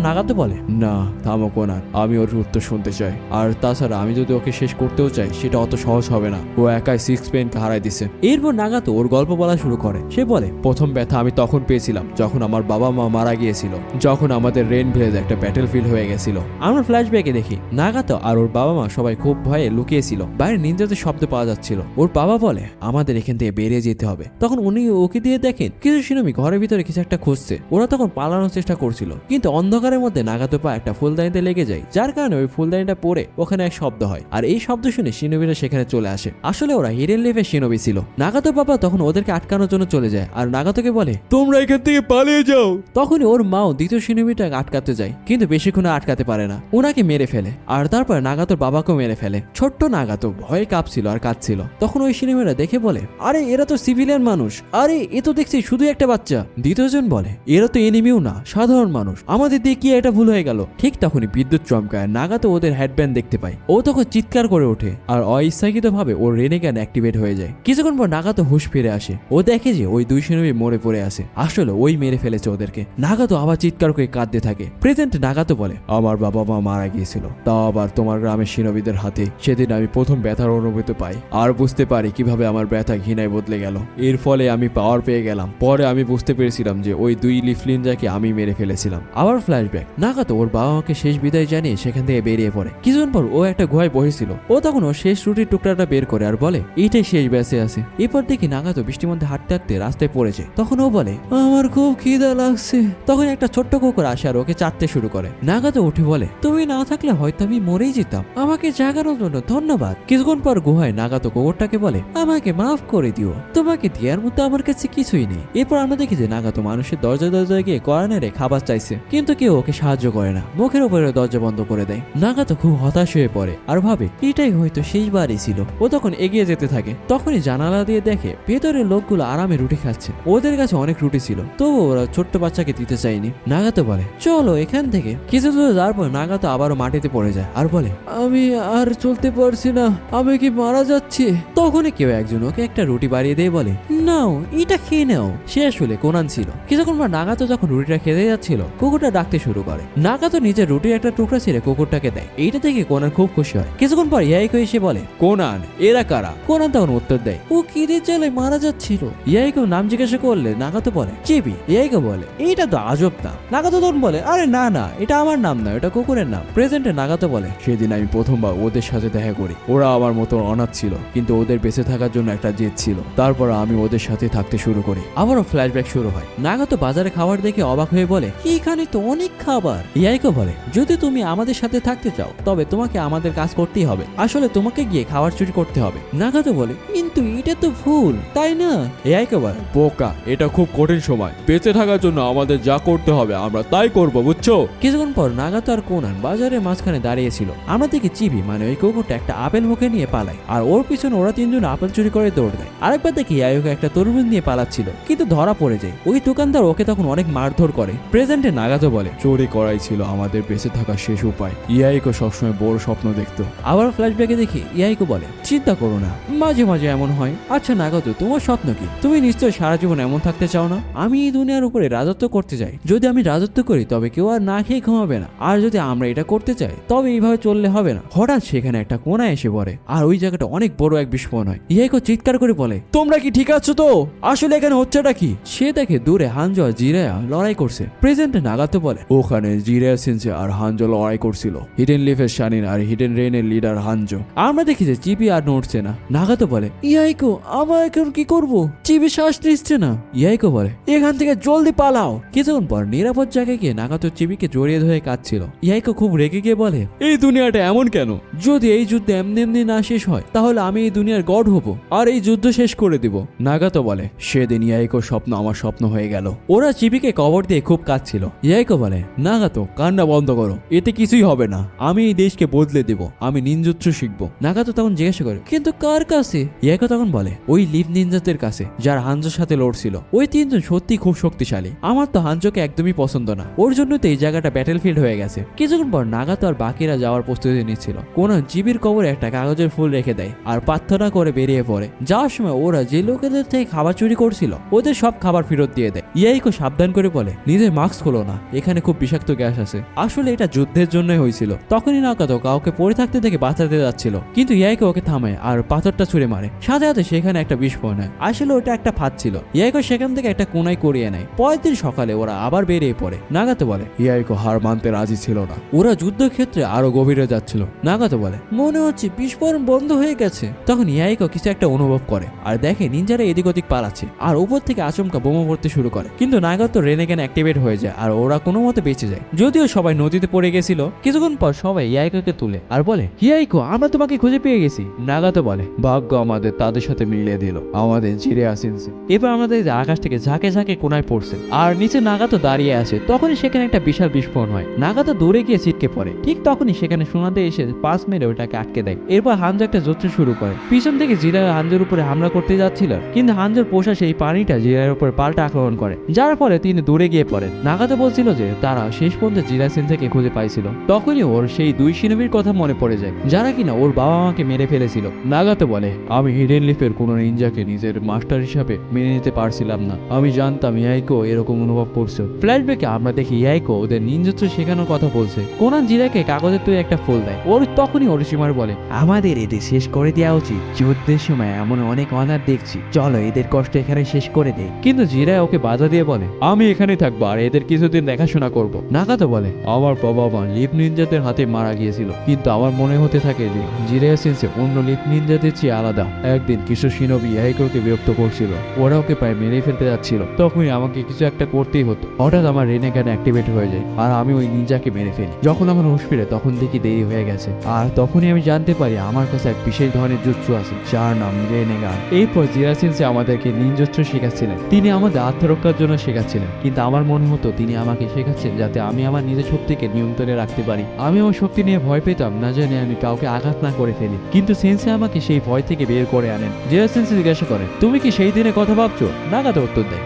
নাগাতো বলে না থামো কোনান, আমি ওর উত্তর শুনতে চাই। আর তাছাড়া আমি যদি ওকে শেষ করতেও চাই সেটা অত সহজ হবে না, ও একাই 6 পেনকে হারাই দিছে। এরপর নাগাতো ওর গল্প বলা শুরু করে। সে বলে প্রথম ব্যথা আমি তখন পেয়েছিলাম যখন আমার বাবা মা মারা গিয়েছিল, যখন আমাদের রেন ভিলেজ একটা ব্যাটেল ফিল্ড হয়ে গেছিল। আমরা ফ্ল্যাশব্যাকে দেখি নাগাতো আর ওর বাবা মা সবাই খুব ভয়ে লুকিয়েছিল। বাইরে নিনজাদের শব্দ পাওয়া যাচ্ছিল। ওর বাবা বলে আমাদের এখান থেকে বেরিয়ে যেতে হবে। তখন উনি ওকে দিয়ে দেখেন কিছু শিনোবি ঘরের ভিতরে কিছু একটা খুঁজছে। ওরা তখন পালানোর চেষ্টা করছিল, কিন্তু অন্ধকারের মধ্যে নাগাতো পা একটা ফুলদানিতে লেগে যায়, যার কারণে ওই ফুলদানিটা পড়ে ওখানে এক শব্দ হয়। আর এই শব্দ শুনে শিনোবিরা সেখানে চলে আসে। আসলে ওরা হিডেন লিফের শিনোবি ছিল। নাগাতো বাবা তখন ওদেরকে আটকানোর জন্য চলে যায় আর নাগাতোকে বলে, তোমরা এখান থেকে পালিয়ে যাও। তখনই ওর মাও দ্বিতীয় শিনোবিটাকে আটকাতে যায়, কিন্তু বেশিক্ষণ আটকাতে পারে না, ওনাকে মেরে ফেলে। আর তারপর নাগাতোর বাবাকেও মেরে ফেলে। ছোট্ট নাগাতো ভয়ে কাঁপছিল আর কাঁদছিল। তখন ওই শিনোবিরা দেখে বলে, আরে এরা তো সিভিলিয়ান মানুষ, আরে এ তো দেখছি শুধু একটা বাচ্চা। দ্বিতীয়জন বলে, এরা তো এনিমিও না, সাধারণ মানুষ, আমাদের দিয়ে কি এটা ভুল হয়ে গেল। ঠিক তখনই বিদ্যুৎ চমকায়, নাগাতো ওদের হেডব্যান্ড দেখতে পায়। ও তখন চিৎকার করে ওঠে আর অইচ্ছাকৃতভাবে ওর রেনেগান অ্যাক্টিভেট হয়ে যায়। কিছুক্ষণ পর নাগাতো হুঁশ ফিরে আসে। ও দেখে যে ওই দুই শিনোবি মরে পড়ে আছে। আসলে ওই মেরে ফেলেছে ওদেরকে। নাগাতো আবার চিৎকার করে কাঁদতে থাকে। প্রেজেন্ট নাগাতো বলে, আমার বাবা মা মারা গিয়েছিল, তাও আবার তোমার গ্রামের শিনোবিদের হাতে। সেদিন আমি প্রথম ব্যথার অনুভূতি পাই আর বুঝতে পারি কিভাবে আমার ব্যথা ঘৃণায় বদলে গেল। এর ফলে আমি পাওয়ার পেয়ে গেলাম। পরে আমি বুঝতে পেরেছিলাম যে ওই দুই লিফ নিনজাকে আমি মেরে ফেলেছিলাম। আবার ফ্ল্যাশব্যাক, নাগাতো ওর বাবা মাকে শেষ বিদায় জানিয়ে সেখান থেকে বেরিয়ে পড়ে। কিছুক্ষণ পর ও একটা গুহায় বসেছিল। ও তখন ওর শেষ রুটির টুকরাটা বের করে আর বলে, এইটাই শেষ বেঁচে আছে। এরপর দেখি নাগাতো বৃষ্টির মধ্যে হাঁটতে হাঁটতে রাস্তায় পড়েছে। তখন ও বলে, আমার খুব খিদা লাগছে। তখন একটা ছোট্ট কুকুর আসে আর ওকে চাটতে শুরু করে। নাগাতো উঠে বলে, তুমি না থাকলে হয়তো আমি মরেই যেতাম, আমাকে জাগানোর জন্য ধন্যবাদ। কিছুক্ষণ পর গুহায় নাগাতো কুকুরটাকে বলে, আমাকে মাফ করে দিও, তোমাকে দেওয়ার মতো আমার কাছে কিছুই নেই। এরপর আমরা দেখি যে নাগাতো মানুষের দরজায় গিয়ে কর্নারে খাবার চাইছে, কিন্তু কেউ ওকে সাহায্য করে না, মুখের উপরে দরজা বন্ধ করে দেয়। নাগাতো খুব হতাশ হয়ে পড়ে আর ভাবে এটাই হয়তো শেষবারই ছিল। ও তখন এগিয়ে যেতে থাকে। তখনই জানালা দিয়ে দেখে ভেতরের লোকগুলো আরামে রুটি খাচ্ছে। ওদের কাছে অনেক রুটি ছিল, তবু ওরা ছোট্ট বাচ্চাকে দিতে চায়নি। নাগাতো বলে, চলো এখান থেকে। কিছু দূর যাওয়ার পর নাগাতো আবারও মাটিতে পড়ে যায় আর বলে, আমি আর চলতে পারছি না, আমি কি মারা যাচ্ছি। তখনই কেউ একজন ওকে একটা রুটি বাড়িয়ে দিয়ে বলে, নাও এটা খেয়ে নাও। সে আসলে কোনান ছিল। কিছুক্ষণ পর নাগাতো যখন রুটিটা খেতে যাচ্ছিল, কুকুরটা ডাকতে শুরু করে। নাগাতো নিজের রুটির একটা টুকরা ছেড়ে কুকুরটাকে দেয়। এইটা দেখে কোনান খুব খুশি হয়। কিছুক্ষণ পর ইয়াইকো এসে বলে, কোনান এরা কারা? কোনান তখন উত্তর দেয়, ও খিদে জ্বালায় মারা যাচ্ছিল। ইয়াইকো নাম জিজ্ঞাসা করলে নাগাতো বলে, চিবি। ইয়াইকো বলে, এইটা তো আজব নাম। নাগাতো তখন বলে, আরে না না, এটা আমার নাম না, এটা কুকুরের নাম। প্রেজেন্টে নাগাতো বলে, সেদিন আমি প্রথমবার ওদের সাথে দেখা করি। ওরা আমার মতো অনাথ ছিল, কিন্তু ওদের বেঁচে থাকার জন্য একটা জেদ ছিল। তারপর আমি ওদের সাথে থাকতে শুরু করি। আবারও ফ্ল্যাশব্যাক শুরু হয়। নাগাতো বাজারে খাবার দেখে অবাক হয়ে বলে, এখানে তো অনেক খাবার। ইয়াইকো বলে, যদি তুমি আমাদের সাথে থাকতে চাও তবে তোমাকে আমাদের কাজ করতেই হবে। আসলে তোমাকে গিয়ে খাবার চুরি করতে হবে। নাগাতো বলে, কিন্তু এটা তো ভুল, তাই না? ইয়াইকো বলে, বোকা, এটা খুব কঠিন সময়। বেঁচে থাকার জন্য আমাদের যা করতে হবে আমরা তাই করব, বুঝছো? কিছুক্ষণ পর নাগাতো আর কোনান বাজারের মাঝখানে দাঁড়িয়েছিল। আমরা দেখি চিবি মানে ওই কুকুরটা একটা আপেল মুখে নিয়ে পালায় আর ওর পিছনে ওরা তিনজন আপেল চুরি করে দৌড় দেয়। আরেকবার দেখি ইয়াইকো একটা তরমুজ নিয়ে পালাচ্ছিল, কিন্তু ধরা পড়ে যায়। ওই দোকানদার ওকে তখন অনেক মারধর করে। প্রেজেন্টে নাগাতো বলে, চুরি করাই ছিল আমাদের বেঁচে থাকার শেষ উপায়। ইয়াইকো সবসময় বড় স্বপ্ন দেখতো। আবার ফ্ল্যাশব্যাকে দেখি ইয়াইকো বলে, চিন্তা করো না, মাঝে মাঝে এমন হয়। আচ্ছা নাগাতো, তোমার স্বপ্ন কি? তুমি নিশ্চয়ই সারা জীবন এমন থাকতে চাও না? আমি এই দুনিয়ার উপরে রাজত্ব করতে চাই। যদি আমি রাজত্ব করি তবে কেউ আর না খেয়ে ঘুমাবে না। আর যদি আমরা এটা করতে চাই তবে এইভাবে চললে হবে না। হঠাৎ সেখানে একটা কোণা এসে পড়ে আর ওই জায়গাটা অনেক বড় এক বিস্ফোরণ হয়। ইয়াইকো চিৎকার করে বলে, তোমরা কি ঠিক আছো তো? আসলে এখানে হচ্ছেটা কি? সে দেখে দূরে হানজো আর জিরায়া লড়াই করছে। প্রেজেন্টে নাগাতো বলে, ওখানে জিরায়া সেন্সে আর হানজো লড়াই করছিল। হিডেন লিফের শানিন আর হিডেন রেনের লিডার হানজো। আমরা দেখি যে চিবি আর নড়ছে না। নাগাতো বলে, ইয়াইকো আমরা এখন কি করব? চিবি শ্বাস নিচ্ছে না। ইয়াইকো বলে, এখান থেকে জলদি পালাও। কিছুক্ষণ পর নিরাপদ জায়গায় গিয়ে নাগাতো চিবিকে জড়িয়ে ধরে কাঁদছিল। ইয়াইকো খুব রেগে গিয়ে বলে, এই দুনিয়াটা এমন কেন? যদি এই যুদ্ধ এমনি এমনি না শেষ হয় তাহলে আমি এই দুনিয়ার গড হব আর এই যুদ্ধ শেষ করে দিব। নাগাতো বলে, সেদিন ইয়াইকোর স্বপ্ন আমার স্বপ্ন হয়ে গেল। ওরা চিবিকে কবর দিয়ে খুব কাঁদছিল। ইয়াইকো বলে, নাগাতো কান্না বন্ধ করো, এতে কিছুই হবে না। আমি এই দেশকে বদলে দেব, আমি নিনজুৎসু শিখবো। নাগাতো তখন জিজ্ঞাসা করে, কিন্তু কার কাছে? ইয়াইকো তখন বলে, ওই লিভ নিনজাদের কাছে যার হানজোর সাথে লড়ছিল। ওই তিনজন সত্যি খুব শক্তিশালী। আমার তো হানজোকে একদমই পছন্দ না, ওর জন্য তো এই জায়গাটা ব্যাটেলফিল্ড হয়ে গেছে। কিছুক্ষণ পর নাগাতো আর বাকিরা যাওয়ার প্রস্তুতি নিচ্ছিল। কোনান জিবির কবরে একটা কাগজের ফুল রেখে দেয় আর প্রার্থনা করে বেরিয়ে পড়ে। যাওয়ার সময় ওরা যে লোকেদের থেকে খাবার চুরি করছিল ওদের সব খাবার ফেরত দিয়ে দেয়। ইয়াইকো সাবধান করে বলে, নিজের মাস্ক খোলো না, এখানে খুব বিষাক্ত গ্যাস আছে। আসলে এটা যুদ্ধের জন্যই হয়েছিল। তখনই নাগাতো কাউকে পড়ে থাকতে দেখে বাঁচাতে যাচ্ছিল, কিন্তু ইয়াইকো ওকে থামায় আর পাথরটা ছুঁড়ে মারে। সাথে সাথে সেখানে একটা বিস্ফোরণ হয়। আসলে ওটা একটা ফাঁদ ছিল। ইয়াইকো সেখান থেকে একটা কোনায় করিয়ে নেয়। পরের দিন সকালে ওরা আবার বেরিয়ে পড়ে। নাগাতো বলে, ইয়াইকো হার মানতে রাজি ছিল না। ওরা যুদ্ধক্ষেত্রে আরো গভীরে যাচ্ছিল। নাগাতো বলে, মনে হচ্ছে বিস্ফোরণ বন্ধ হয়ে গেছে। তখন ইয়াইকো কিছু একটা অনুভব করে আর দেখে নিনজারা এদিক ওদিক পালাচ্ছে আর উপর থেকে থেকে আচমকা বোমা পড়তে শুরু করে, কিন্তু নাগাতো রেনেগান অ্যাক্টিভেট হয়ে যায় আর ওরা কোনো মতে বেঁচে যায়। যদিও সবাই নদীতে পড়ে গেছিল, কিছুক্ষণ পর সবাই ইয়াইকোকে তুলে আর বলে, ইয়াইকো আমরা তোমাকে খুঁজে পেয়ে গেছি। নাগাতো বলে, ভাগ্য আমাদের তাদের সাথে মিলিয়ে দিল, আমাদের জিরিয়া সিনসে। এবার আমাদের আকাশ থেকে ঝাঁকে ঝাঁকে কোনায় পড়ছে আর নিচে নাগাতো দাঁড়িয়ে আছে। তখনই সেখানে একটা বিশাল বিস্ফোরণ হয়, নাগাতো দৌড়ে গিয়ে ছিটকে পড়ে। ঠিক তখনই সেখানে সোনাতে এসে 5 মেরে ওটাকে আটকে দেয়। এরপর হানজো একটা যুদ্ধ শুরু করে। পিছন থেকে জিরা হানজোর উপরে হামলা করতে যাচ্ছিল, কিন্তু হানজোর পোষা সেই পানিটা জিরার উপর পাল্টা আক্রমণ করে, যার ফলে তিনি দূরে গিয়ে পড়েন। নাগাতো বলছিল যে তারা শেষ পর্যন্ত জিরা সিনসেকে খুঁজে পাইছিল। তখনই ওর সেই 2 শিনবির কথা মনে পড়ে যায়, যারা কিনা ওর বাবা মাকে মেরে ফেলেছিল। নাগাতো বলে, আমি হিডেন লিফের কোনো নিনজাকে নিজের মাস্টার হিসাবে মেনে নিতে পারছিলাম না। আমি জানতাম ইয়াইকো এরকম অনুভব করছে। ফ্ল্যাশব্যাকে আমরা দেখি ইয়াইকো ওদের নিনজাত্সু শেখানোর কথা বলছে। কোনান জিরাকে কাগজের তৈরি একটা ফুল দেয়। ওর তখনই ওরোচিমার বলে, আমাদের এদের শেষ করে দেওয়া উচিত। যুদ্ধের সময় এমন অনেক অনার দেখছি, চলো এদের কষ্ট এখানে শেষ করে দেই। কিন্তু জিরা ওকে বাধা দিয়ে বলে, আমি এখানেই থাকবো আর এদের কিছুদিন দেখাশোনা করব। নাগাতো বলে, আমার বাবা মা লিপ নিনজাদের হাতে মারা গিয়েছিল, কিন্তু আমার মনে হতে থাকে যে জিরায়া সিনসে অন্য লিপ নিনজাদের চেয়ে আলাদা। একদিন কিছু শিনবি ইয়াইকোকে বিরক্ত করছিল, ওরা ওকে প্রায় মেরে ফেলতে যাচ্ছিল। তখনই আমাকে কিছু একটা করতেই হতো। হঠাৎ আমার রেনেগান অ্যাক্টিভেট হয়ে যায় আর আমি ওই নিনজাকে মেরে ফেলি। যখন আমার হুঁশ ফিরে তখন দেখি দেরি হয়ে গেছে, আর তখনই আমি জানতে পারি আমার কাছে এক বিশেষ ধরনের জুৎসু আছে যার নাম রেনেগান। এরপর জিরা সিনসে আমাদেরকে নিনজুৎসু শেখাচ্ছিলেন। তিনি আমাদের আত্মরক্ষার জন্য শেখাচ্ছিলেন, কিন্তু আমার মনে হতো তিনি আমাকে শেখাচ্ছেন যাতে আমি আমার নিজের শক্তিকে নিয়ন্ত্রণে রাখতে পারি। আমি আমার শক্তি নিয়ে ভয় পেতাম, না জানি আমি কাউকে আঘাত না করে ফেলি। কিন্তু সেন্সে আমাকে সেই ভয় থেকে বের করে আনেন। জিরা সেন্সে জিজ্ঞাসা করেন, তুমি কি সেই দিনের কথা ভাবছো? নাগাতো উত্তর দেয়,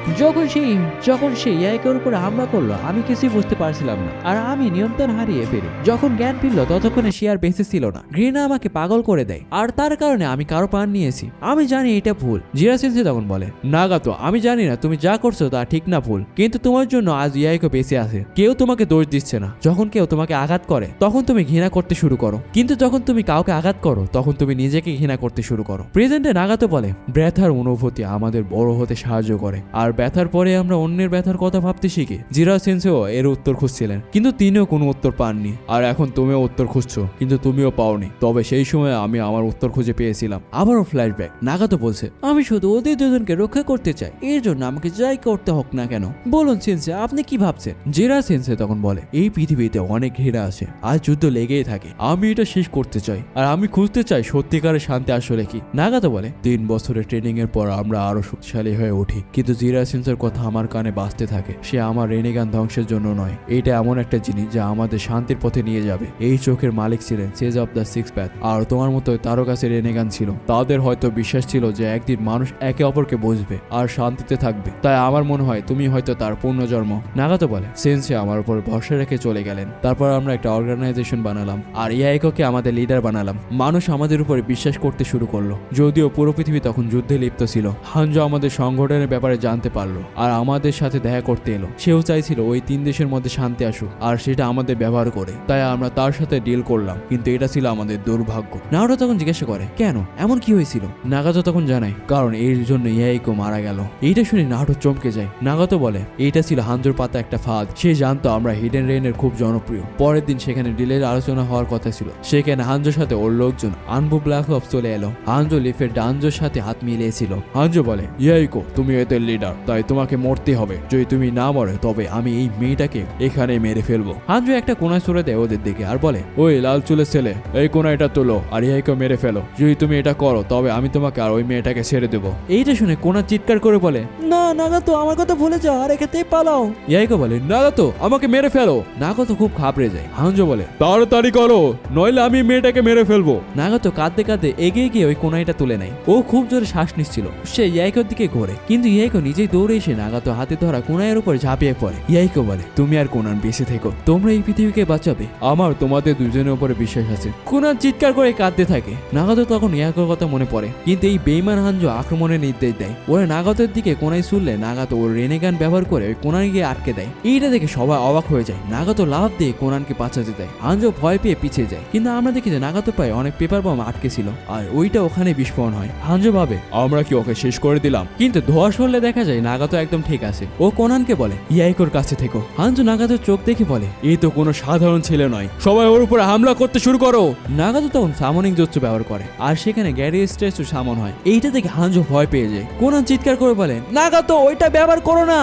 যখন সে ইয়াইকোর উপরে হামলা করলো আমি কিছুই বুঝতে পারছিলাম না আর আমি নিয়ন্ত্রণ হারিয়ে ফেলি। যখন জ্ঞান ফিরল ততক্ষণে সে আর বেঁচে ছিল না। ঘৃণা আমাকে পাগল করে দেয় আর তার কারণে আমি কারো প্রাণ নিয়েছি। আমি জানি এটা ভুল। জিরা সেন্সে তখন বলে, নাগাতো আমি জানি না তুমি যা করছো তা ঠিক না ভুল, কিন্তু তোমার জন্য আজ ইয়াইকো বেঁচে আছে। কেউ তোমাকে দোষ দিচ্ছে না। যখন কেউ তোমাকে আঘাত করে তখন তুমি ঘৃণা করতে শুরু করো, কিন্তু যখন তুমি কাউকে আঘাত করো তখন তুমি নিজেকে ঘৃণা করতে শুরু করো। প্রেজেন্টে নাগাতো বলে, ব্যথার অনুভূতি আমাদের বড় হতে সাহায্য করে আর ব্যথার পরে আমরা অন্যের ব্যথার কথা ভাবতে শিখি। জিরা সেন্সেও এর উত্তর খুঁজছিলেন, কিন্তু তিনিও কোনো উত্তর পাননি। আর এখন তুমিও উত্তর খুঁজছো, কিন্তু তুমিও পাওনি। তবে সেই সময় আমি আমার উত্তর খুঁজে পেয়েছিলাম। আবারও ফ্ল্যাশব্যাক। নাগাতো বলছে, আমি শুধু ওদের দুজনকে রক্ষা করতে চাই, এর জন্য আমাকে যাই করতে হোক না কেন। বলুন সেন্সে আপনি কি ভাবছেন? জিরা সেন্সে তখন বলে, এই পৃথিবীতে অনেক ঘৃণা আছে আর যুদ্ধ লেগেই থাকে। আমি এটা শেষ করতে চাই আর আমি খুঁজতে চাই সত্যিকারের শান্তি আসলে কি। নাগাতো বলে, 3 বছরের ট্রেনিং এর পর আমরা আরো শক্তিশালী হয়ে উঠি, কিন্তু জিরা সেন্সের কথা আমার কানে বাজতে থাকে। সে আমার রেনেগান ধ্বংসের জন্য নয়, এটা এমন একটা জিনিস যা আমাদের শান্তির পথে নিয়ে যাবে। এই চোখের মালিক ছিলেন সেজ অফ দ্য সিক্স প্যাথ, আর তোমার মতো তারও কাছে রেনেগান ছিল। তাদের হয়তো বিশ্বাস ছিল যে একদিন মানুষ একে অপরকে বুঝবে আর শান্তিতে থাকবে। তাই আমার মনে হয় তুমি হয়তো তার পুনর্জন্ম। নাগাতো বলে, সেন্সে আমার উপর ভরসা রেখে চলে গেলেন। তারপর আমরা একটা অর্গানাইজেশন বানালাম আর ইয়াইকোকে আমাদের লিডার বানালাম। মানুষ আমাদের উপরে বিশ্বাস করতে শুরু করলো, যদিও পুরো পৃথিবী তখন যুদ্ধে লিপ্ত ছিল। হানজো আমাদের সংগঠনের ব্যাপারে জানতে পারলো আর আমাদের সাথে দেখা করতে এলো। সেও চাইছিল ওই 3 দেশের মধ্যে শান্তি আসুক আর সেটা আমাদের ব্যবহার করে, তাই আমরা তার সাথে ডিল করলাম। কিন্তু এটা ছিল আমাদের দুর্ভাগ্য। নারুটো তখন জিজ্ঞাসা করে, কেন, এমন কি হয়েছিল? নাগাতো তখন জানায়, কারণ এর জন্য ইয়াইকো মারা গেল। এইটা শুনে নারুটো চমকে যায়। নাগাতো বলে, এইটা ছিল হানজোর পাতা একটা ফাঁদ। সে জানতো আমরা হিডেন রেইনের খুব জনপ্রিয়। পরের দিন সেখানে ডিলের আলোচনা হওয়ার কথা ছিল। সেখানে হানজোর সাথে ওর লোকজন আনবু ব্ল্যাক অপস চলে এলো। হানজো লিফের ডানজোর সাথে হাত মিলিয়েছিল। হানজো বলে, ইয়াইকো তুমি এদের লিডার, তাই তোমাকে মরতে হবে। যদি তুমি না মরে তবে আমি এই মেয়েটাকে এখানে মেরে ফেলবো। হানজো একটা কোনায় সরে দেয় ওদের দিকে আর বলে, ওই লাল চুলের ছেলে, এই কোনাটা তোলো আর ইয়াইকো মেরে ফেলো। যদি তুমি এটা করো তবে আমি তোমাকে আর ওই মেয়েটাকে ছেড়ে দেবো। এইটা শুনে কোনা চিৎকার করে বলে, না নাগাতো আমার কথা ভুলে যাও আর এখান থেকে পালাও। ইয়াইকো বলে, নাগাতো আমাকে মেরে ফেলো। নাগাতো খুব ঘাবড়ে যায়। হানজো বলে, তাড়াতাড়ি করো নইলে আমি মেয়েটাকে মেরে ফেলবো। নাগাতো কাঁদতে কাঁদতে এগিয়ে গিয়ে ওই কোনাইটা তুলে নেয়। ও খুব জোরে শ্বাস নিচ্ছিল। সে ইয়াইকোর দিকে ঘোরে, কিন্তু ইয়াইকো নিজেই দৌড়ে এসে নাগাতো হাতে ধরা কোনাইয়ের উপর ঝাঁপিয়ে পড়ে। ইয়াইকো বলে, তুমি আর কোনান বেঁচে থেকো, তোমরা এই পৃথিবীকে বাঁচাবে, আমার তোমাদের দুজনের উপরে বিশ্বাস আছে। কোনান চিৎকার করে কাঁদতে থাকে। নাগাতো তখন ইয়াইকোর কথা মনে পড়ে, কিন্তু এই বেইমান হানজো আক্রমণের নির্দেশ দেয়। ওরা নাগাতোর দিকে কোনাই ছুড়লে নাগাতো ওর রেনেগান ব্যবহার করে ওই কোনান গিয়ে আটকে দেয়। এইটা দেখে সবাই অবাক হয়ে যায়। নাগাতো লাফ দিয়ে কোনানকে বাঁচাতে দেয়। হানজো ভয় পেয়ে পিছিয়ে যায়, কিন্তু আমরা দেখি যে নাগাতো পায়ে অনেক পেপার বম আটকে ছিল আর ওইটা ওখানে বিস্ফোরণ হয়। হানজো ভাবে আমরা কি ওকে শেষ করে দিলাম, কিন্তু ধোয়া সরলে দেখা যায় নাগাতো একদম ঠিক আছে। ও কোনানকে বলে, ইয়াইকোর কাছে থেকো। হানজো নাগাতোর চোখ দেখে বলে, এই তো কোনো সাধারণ ছেলে নয়, সবাই ওর উপরে হামলা করতে শুরু করো। নাগাতো তখন সামনিং জুৎসু ব্যবহার করে আর সেখানে গ্যারি স্ট্রেসও সামন হয়। এইটা দেখে হানজো ভয় পেয়ে যায়। কোনান চিৎকার করে বলে নাগাতো ওইটা ব্যবহার করো না।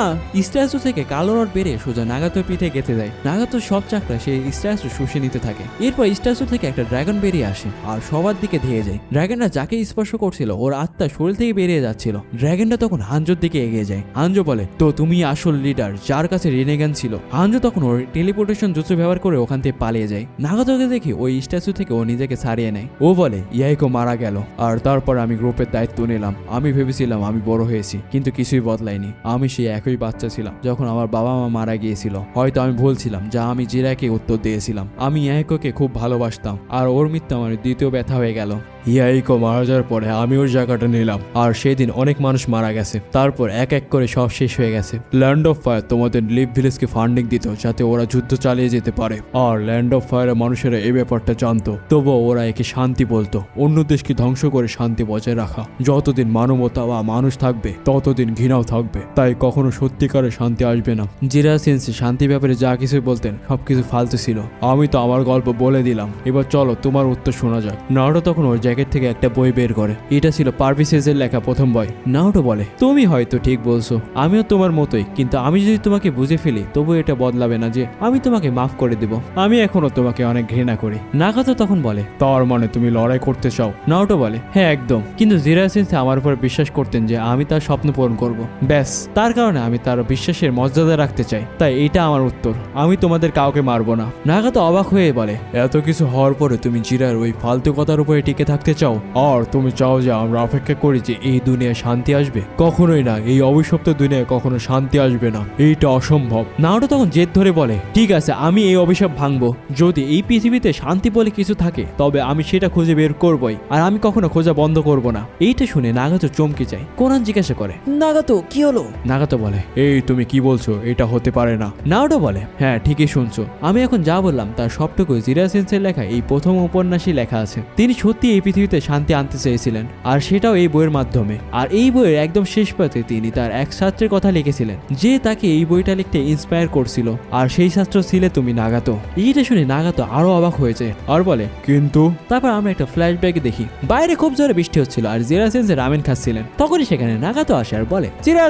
স্ট্যাচু থেকে কালো রড বেরিয়ে সোজা নাগাতোর পিঠে গেঁথে দেয়। নাগাতো সব চাকরা সেই স্ট্যাচু শুষে নিতে থাকে। এরপর স্ট্যাচু থেকে একটা ড্রাগন বেরিয়ে আসে আর সবার দিকে ধেয়ে যায়। ড্রাগনটা যাকে স্পর্শ করছিল ওর আত্মা শরীর থেকে বেরিয়ে যাচ্ছিল। ড্রাগনটা তখন হানজোর দিকে এগিয়ে যায়। হানজো বলে তো তুমি আসল লিডার যার কাছে রেনেগান ছিল। হানজো তখন ওর টেলিপোর্টেশন জুৎসু ব্যবহার করে ওখান থেকে পালিয়ে যায়। নাগাতোকে দেখে ওই স্ট্যাচু থেকে ও নিজেকে ছাড়িয়ে নেয়। ও বলে ইয়াইকো মারা গেল আর তারপর আমি গ্রুপের দায়িত্ব নিলাম। আমি ভেবেছিলাম আমি বড় হয়েছি কিন্তু কিছুই বদলায়নি। আমি সেই একই বাচ্চা ছিলাম যখন আমার বাবা মা মারা গিয়েছিল। হয়তো আমি ভুল ছিলাম যা আমি জিরাকে উত্তর দিয়েছিলাম। আমি ইয়াইকোকে খুব ভালোবাসতাম আর ওর মৃত্যু আমার দ্বিতীয় ব্যথা হয়ে গেল। ইয়াইকো মারা যাওয়ার পরে আমি ওর জায়গাটা নিলাম আর সেদিন অনেক মানুষ মারা গেছে। তারপর এক এক করে সব শেষ হয়ে গেছে। ল্যান্ড অফ ফায়ার তোমাদের লিভ ভিলেজকে ফান্ডিং দিত যাতে ওরা যুদ্ধ চালিয়ে যেতে পারে। আর ল্যান্ড অফ ফায়ারের মানুষেরা এই ব্যাপারটা জানতো, তবুও ওরা একে শান্তি বলতো। অন্য দেশকে ধ্বংস করে শান্তি বজায় রাখা। যতদিন মানবতা বা মানুষ থাকবে ততদিন ঘৃণাও থাকবে, তাই কখনো সত্যিকারের শান্তি আসবে না। জিরা সেন্সি শান্তি ব্যাপারে যা কিছু বলতেন সবকিছু ফালতু ছিল। আমি তো আমার গল্প বলে দিলাম, এবার চলো তোমার উত্তর শোনা যাক। নারুটো তখন ওর জ্যাকেট থেকে একটা বই বের করে। এটা ছিল পারভিসেজের লেখা প্রথম বই। নারুটো বলে তুমি হয়তো ঠিক বলছো, আমিও তোমার মতোই, কিন্তু আমি যদি তোমাকে বুঝে ফেলি তবু এটা বদলাবে না যে আমি তোমাকে মাফ করে দেব। আমি এখনো তোমাকে অনেক ঘৃণা করি। নাগাতো তখন বলে তার মানে তুমি লড়াই করতে চাও? নারুটো বলে হ্যাঁ একদম, কিন্তু জিরা সেন্সে আমার উপর বিশ্বাস করতেন যে আমি তার স্বপ্ন পূরণ করব। ব্যাস তার কারণে আমি তার বিশ্বাসের মর্যাদা রাখতে চাই, তাই এটা আমার উত্তর। আমি তোমাদের কাউকে মারবো না। নাগাতো অবাক হয়ে বলে এত কিছু হওয়ার পরে তুমি জিরার ওই ফালতু কথার উপরে টিকে থাকতে চাও? আর তুমি চাও যে আমরা অপেক্ষা করি যে এই দুনিয়ায় শান্তি আসবে? কখনোই না, এই অভিশপ্ত দুনিয়ায় কখনো শান্তি আসবে না, এইটা অসম্ভব। নারুটো তখন জেদ ধরে বলে ঠিক আছে, আমি এই অভিশাপ ভাঙবো। যদি এই পৃথিবীতে শান্তি বলে কিছু থাকে তবে আমি সেটা খুঁজে বের করবই, আর আমি কখনো খোঁজা বন্ধ করব না। এইটা শুনে নাগাতো চমকে যায়। কোনান জিজ্ঞাসা করে নাগাতো কি হলো? নাগাতো বলে এই তুমি কি বলছো, এটা হতে পারে না। নারুটো বলে হ্যাঁ ঠিকই শুনছো, আমি এখন যা বললাম তার সবটুকু জিরা সেন্সের লেখা এই প্রথম উপন্যাসই লেখা আছে। তিনি সত্যি এই পৃথিবীতে শান্তি আনতে চেয়েছিলেন, আর সেটাও এই বইয়ের মাধ্যমে। আর এই বইয়ের একদম শেষ পাতে তিনি তার এক ছাত্রের কথা লিখেছিলেন যে তাকে এই বইটা লিখতে ইন্সপায়ার করছিল, আর সেই ছাত্র ছিলে তুমি নাগাতো। এইটা শুনে নাগাতো আরো অবাক হয়েছে আর বলে কিন্তু। তারপর আমরা একটা ফ্ল্যাশব্যাকে দেখি বাইরে খুব জোরে বৃষ্টি হচ্ছিল আর জিরা সেন্সে রামেন খাচ্ছিলেন। তখনই সেখানে নাগাতো আসে আর বলে জিরা